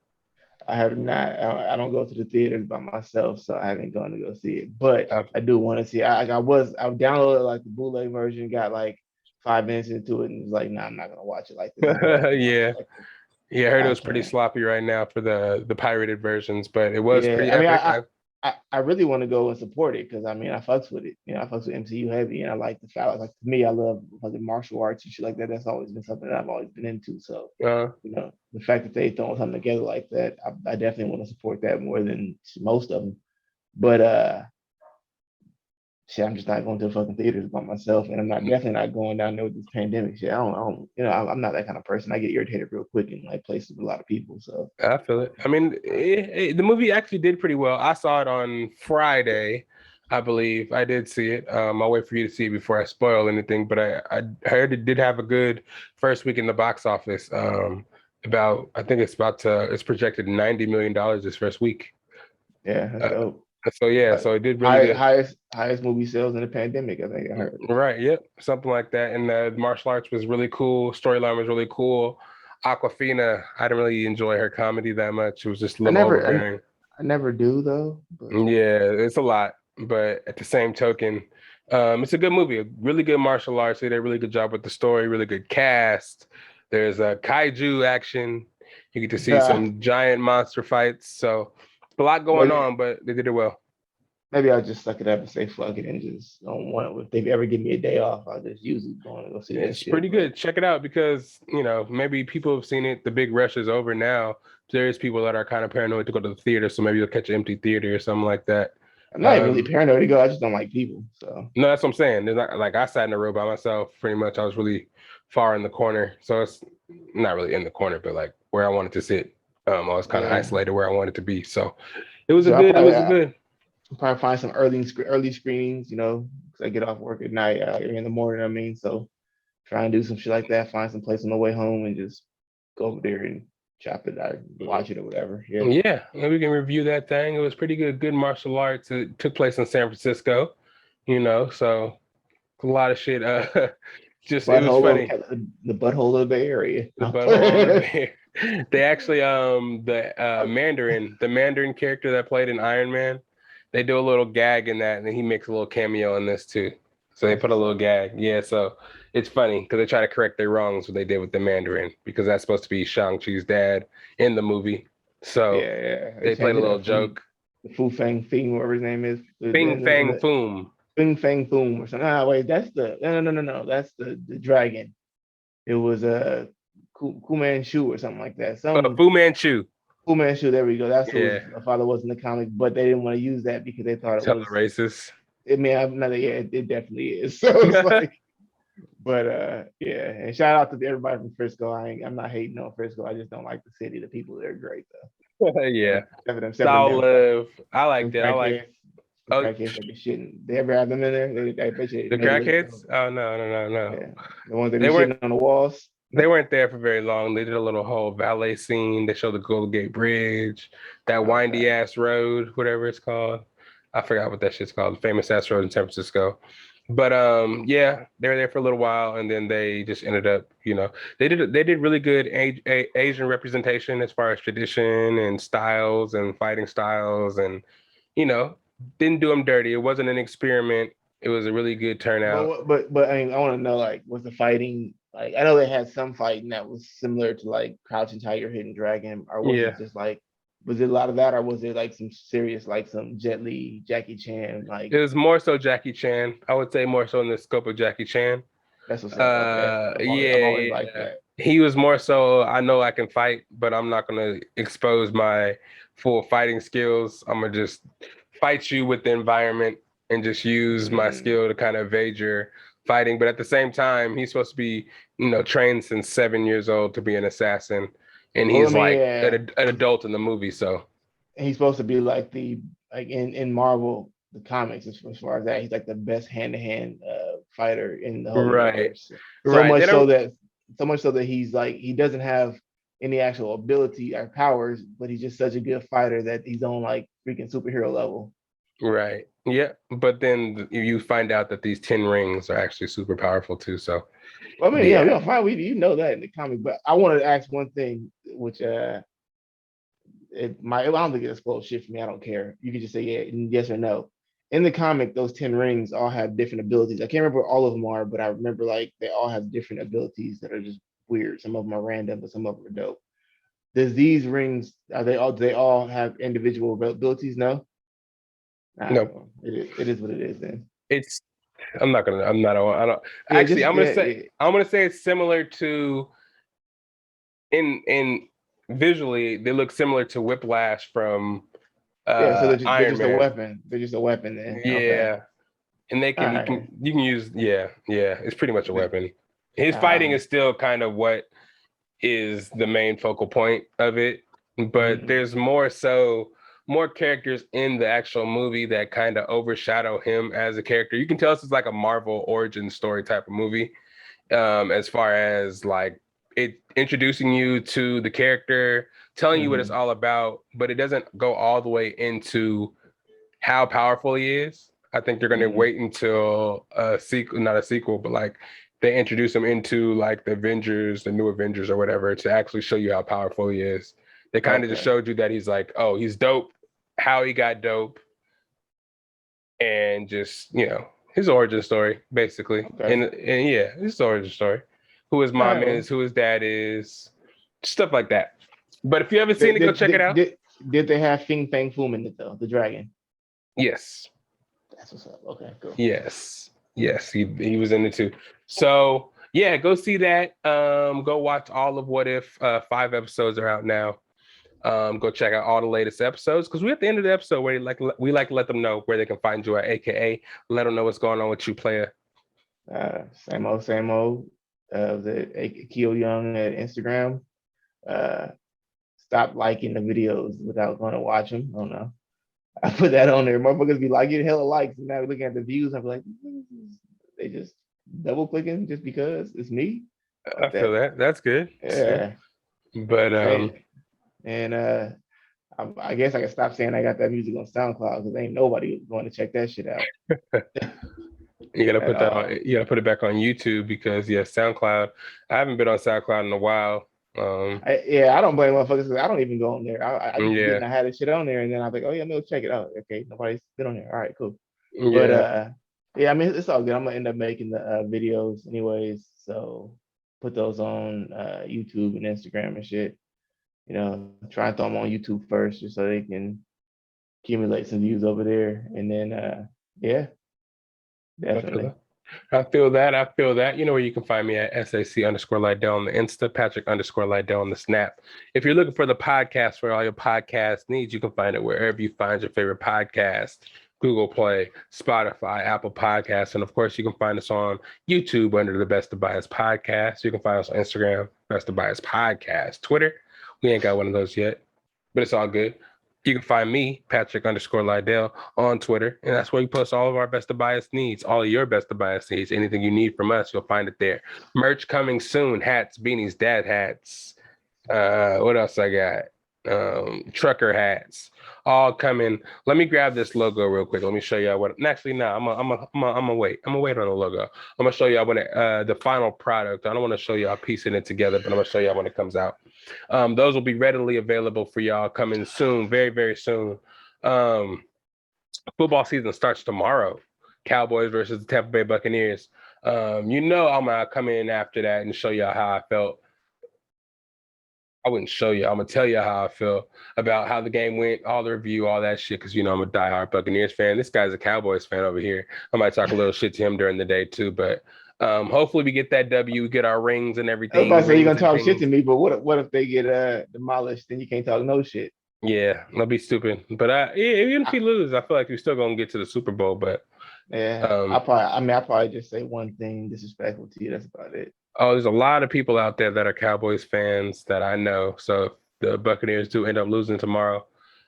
I have not. I don't go to the theaters by myself, so I haven't gone to go see it. But Uh, I do want to see. I downloaded like the bootleg version, got like 5 minutes into it, and was like, nah, I'm not gonna watch it like this. I'm gonna watch it yeah. like Yeah, I heard it I was pretty can't. sloppy right now for the pirated versions, but it was Yeah, pretty I mean, epic. I really want to go and support it because I mean, I fucks with it. I fucks with MCU heavy, and I like the fact. Like to me, I love like the martial arts and shit like that. That's always been something that I've always been into. So uh, the fact that they throwing something together like that, I definitely want to support that more than most of them. But shit, I'm just not going to the fucking theaters by myself, and I'm not definitely not going down there with this pandemic shit. I don't I'm not that kind of person. I get irritated real quick in like places with a lot of people. So I feel it. I mean, the movie actually did pretty well. I saw it on Friday, I believe. I did see it. I'll wait for you to see it before I spoil anything. But I heard it did have a good first week in the box office. I think it's projected $90 million this first week. yeah, that's Uh, dope. so yeah, Like so it did really good. highest movie sales in the pandemic. I think I heard. Right. Yep. Something like that. And the martial arts was really cool. Storyline was really cool. Aquafina, I didn't really enjoy her comedy that much. It was just a I little never I, overbearing. I never do though. But Yeah, it's a lot, but at the same token, it's a good movie. A really good martial arts. They did a really good job with the story. Really good cast. There's a kaiju action. You get to see some giant monster fights. So a lot going but on, but they did it well. maybe I'll just suck it up and say fuck it and just don't want it. If they ever give me a day off, I'll just use it going to go see that It's shit. pretty good. Check it out because, maybe people have seen it. The big rush is over now. There's people that are kind of paranoid to go to the theater, so maybe you'll catch an empty theater or something like that. I'm not even really paranoid to go. I just don't like people. So No, that's what I'm saying. There's not, like I sat in a row by myself pretty much. I was really far in the corner. So it's not really in the corner, but like where I wanted to sit. I was kind of isolated where I wanted to be. So it was So it was a good. I'll probably find some early screenings, because I get off work at night, or in the morning. I mean, so try and do some shit like that. Find some place on the way home and just go over there and chop it out, watch it or whatever. Yeah. Yeah, we can review that thing. It was pretty good. Good martial arts. It took place in San Francisco, so a lot of shit. Just it was funny. The butthole of the Bay Area. The butthole of the Bay. They actually the Mandarin character that played in Iron Man, they do a little gag in that, and then he makes a little cameo in this too. So they put a little gag. Yeah, so it's funny because they try to correct their wrongs what they did with the Mandarin, because that's supposed to be Shang-Chi's dad in the movie. So they played a little joke. The Fu Fang Fing, whatever his name is. Fing Fang Foom. Fing Fang Foom or something. No, wait, that's no. That's the dragon. It was a Fu Manchu or something like that. Fu Manchu. Fu Manchu, there we go. That's who my father was in the comic, but they didn't want to use that because they thought it was racist. I mean, it definitely is. So it's like, but and shout out to everybody from Frisco. I'm not hating on Frisco. I just don't like the city. The people there are great though. Yeah. Live. I like that. I like. Crackheads like shitting. They ever have them in there? The crackheads? Oh no. Yeah. The ones that be shitting on the walls. They weren't there for very long. They did a little whole ballet scene. They showed the Golden Gate Bridge, that windy ass road, whatever it's called. I forgot what that shit's called. Famous ass road in San Francisco. But they were there for a little while, and then they just ended up, they did really good Asian representation as far as tradition and styles and fighting styles, and didn't do them dirty. It wasn't an experiment. It was a really good turnout. But I mean, I want to know, like, was the fighting, like, I know they had some fighting that was similar to like Crouching Tiger, Hidden Dragon, or was it just like, was it a lot of that, or was it like some serious, like some Jet Li, Jackie Chan? Like, it was more so Jackie Chan. I would say more so in the scope of Jackie Chan. That's what's up. Okay. Like that. He was more so, I know I can fight, but I'm not gonna expose my full fighting skills. I'm gonna just fight you with the environment and just use my skill to kind of evade your fighting. But at the same time, he's supposed to be, trained since 7 years old to be an assassin. And he's an adult in the movie, so he's supposed to be like in Marvel, the comics, as far as that, he's like the best hand-to-hand fighter in the whole universe. So much so that he's like, he doesn't have any actual ability or powers, but he's just such a good fighter that he's on like freaking superhero level. Right. Yeah. But then you find out that these 10 rings are actually super powerful too. So I mean, we don't find you know that in the comic, but I wanted to ask one thing, which I don't think it's spoiled shit for me. I don't care. You can just say yes or no. In the comic, those 10 rings all have different abilities. I can't remember what all of them are, but I remember like they all have different abilities that are just weird. Some of them are random, but some of them are dope. Does these rings do they all have individual abilities? No. No. It is what it is then. I'm gonna say it's similar to in visually, they look similar to Whiplash from so they're just Man. A weapon. They're just a weapon then. Yeah. Okay. And you can use it's pretty much a weapon. His fighting is still kind of what is the main focal point of it, but there's more characters in the actual movie that kind of overshadow him as a character. You can tell this is like a Marvel origin story type of movie, as far as like it introducing you to the character, telling you what it's all about, but it doesn't go all the way into how powerful he is. I think they're going to wait until not a sequel, but like they introduce him into like the Avengers, the new Avengers or whatever, to actually show you how powerful he is. They kind of just showed you that he's like, oh, he's dope, how he got dope, and just, his origin story, basically. Okay. And his origin story. Who his mom is, who his dad is, stuff like that. But if you haven't seen it, go check it out. Did they have Fing Fang Foom in it though, the dragon? Yes. That's what's up. Okay, cool. Yes, he was in it too. So yeah, go see that. Go watch all of What If. 5 episodes are out now. Go check out all the latest episodes because we're at the end of the episode where we like to let them know where they can find you at, aka let them know what's going on with you, player. Same old, same old. The Akil Young at Instagram. Stop liking the videos without going to watch them. I don't know. I put that on there. Motherfuckers be like, getting hella likes, and now looking at the views, I'm like, they just double clicking just because it's me. I feel that. That's good. Yeah. But I guess I can stop saying I got that music on SoundCloud because ain't nobody going to check that shit out. You gotta put that on. You gotta put it back on YouTube because SoundCloud. I haven't been on SoundCloud in a while. I don't blame motherfuckers because I don't even go on there. I had this shit on there and then I'm like, oh yeah, no, check it out. Okay, nobody's been on there. All right, cool. Yeah. But I mean, it's all good. I'm gonna end up making the videos anyways, so put those on YouTube and Instagram and shit. You know, try and throw them on YouTube first just so they can accumulate some views over there, and then definitely. I feel that. You know where you can find me at SAC_Lydell on the Insta, Patrick_Lydell on the Snap. If you're looking for the podcast for all your podcast needs, you can find it wherever you find your favorite podcast. Google Play, Spotify, Apple Podcasts, and of course you can find us on YouTube under the Best of Bias Podcast. You can find us on Instagram, Best of Bias Podcast. Twitter, we ain't got one of those yet, but it's all good. You can find me, Patrick_Lydell, on Twitter, and that's where we post all of our Best of Bias needs, all of your Best of Bias needs. Anything you need from us, you'll find it there. Merch coming soon, hats, beanies, dad hats. What else I got? Trucker hats, all coming. Let me grab this logo real quick. Let me show y'all what. Actually, no, I'm gonna wait. I'm gonna wait on the logo. I'm gonna show y'all when the final product. I don't want to show y'all piecing it together, but I'm gonna show y'all when it comes out. Those will be readily available for y'all coming soon, very, very soon. Football season starts tomorrow. Cowboys versus the Tampa Bay Buccaneers. I'm gonna come in after that and show y'all how I felt. I wouldn't show you. I'm gonna tell you how I feel about how the game went, all the review, all that shit. Because I'm a diehard Buccaneers fan. This guy's a Cowboys fan over here. I might talk a little shit to him during the day too, but hopefully we get that W, we get our rings and everything. I was about to say you're gonna talk shit to me, but what if they get demolished? Then you can't talk no shit. Yeah, that'll be stupid. But even if we lose, I feel like we're still gonna get to the Super Bowl. But I'll probably just say one thing disrespectful to you. That's about it. Oh, there's a lot of people out there that are Cowboys fans that I know. So if the Buccaneers do end up losing tomorrow,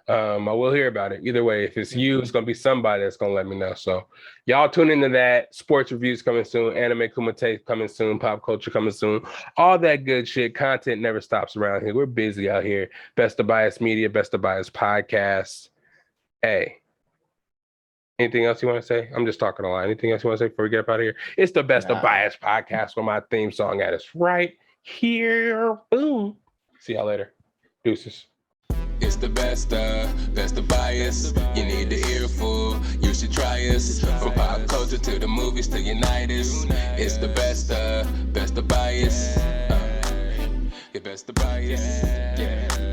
I will hear about it. Either way, if it's you, it's going to be somebody that's going to let me know. So y'all tune into that. Sports reviews coming soon. Anime Kumite coming soon. Pop culture coming soon. All that good shit. Content never stops around here. We're busy out here. Best of Bias Media, Best of Bias Podcast. Hey. Anything else you want to say? I'm just talking a lot. Anything else you want to say before we get up out of here? It's the Best of Bias Podcast where my theme song at is right here. Boom. See y'all later. Deuces. It's the best of bias. You need the earful. You should try us. From pop culture to the movies to Unitas. It's the best of bias. Your best of bias. Yeah.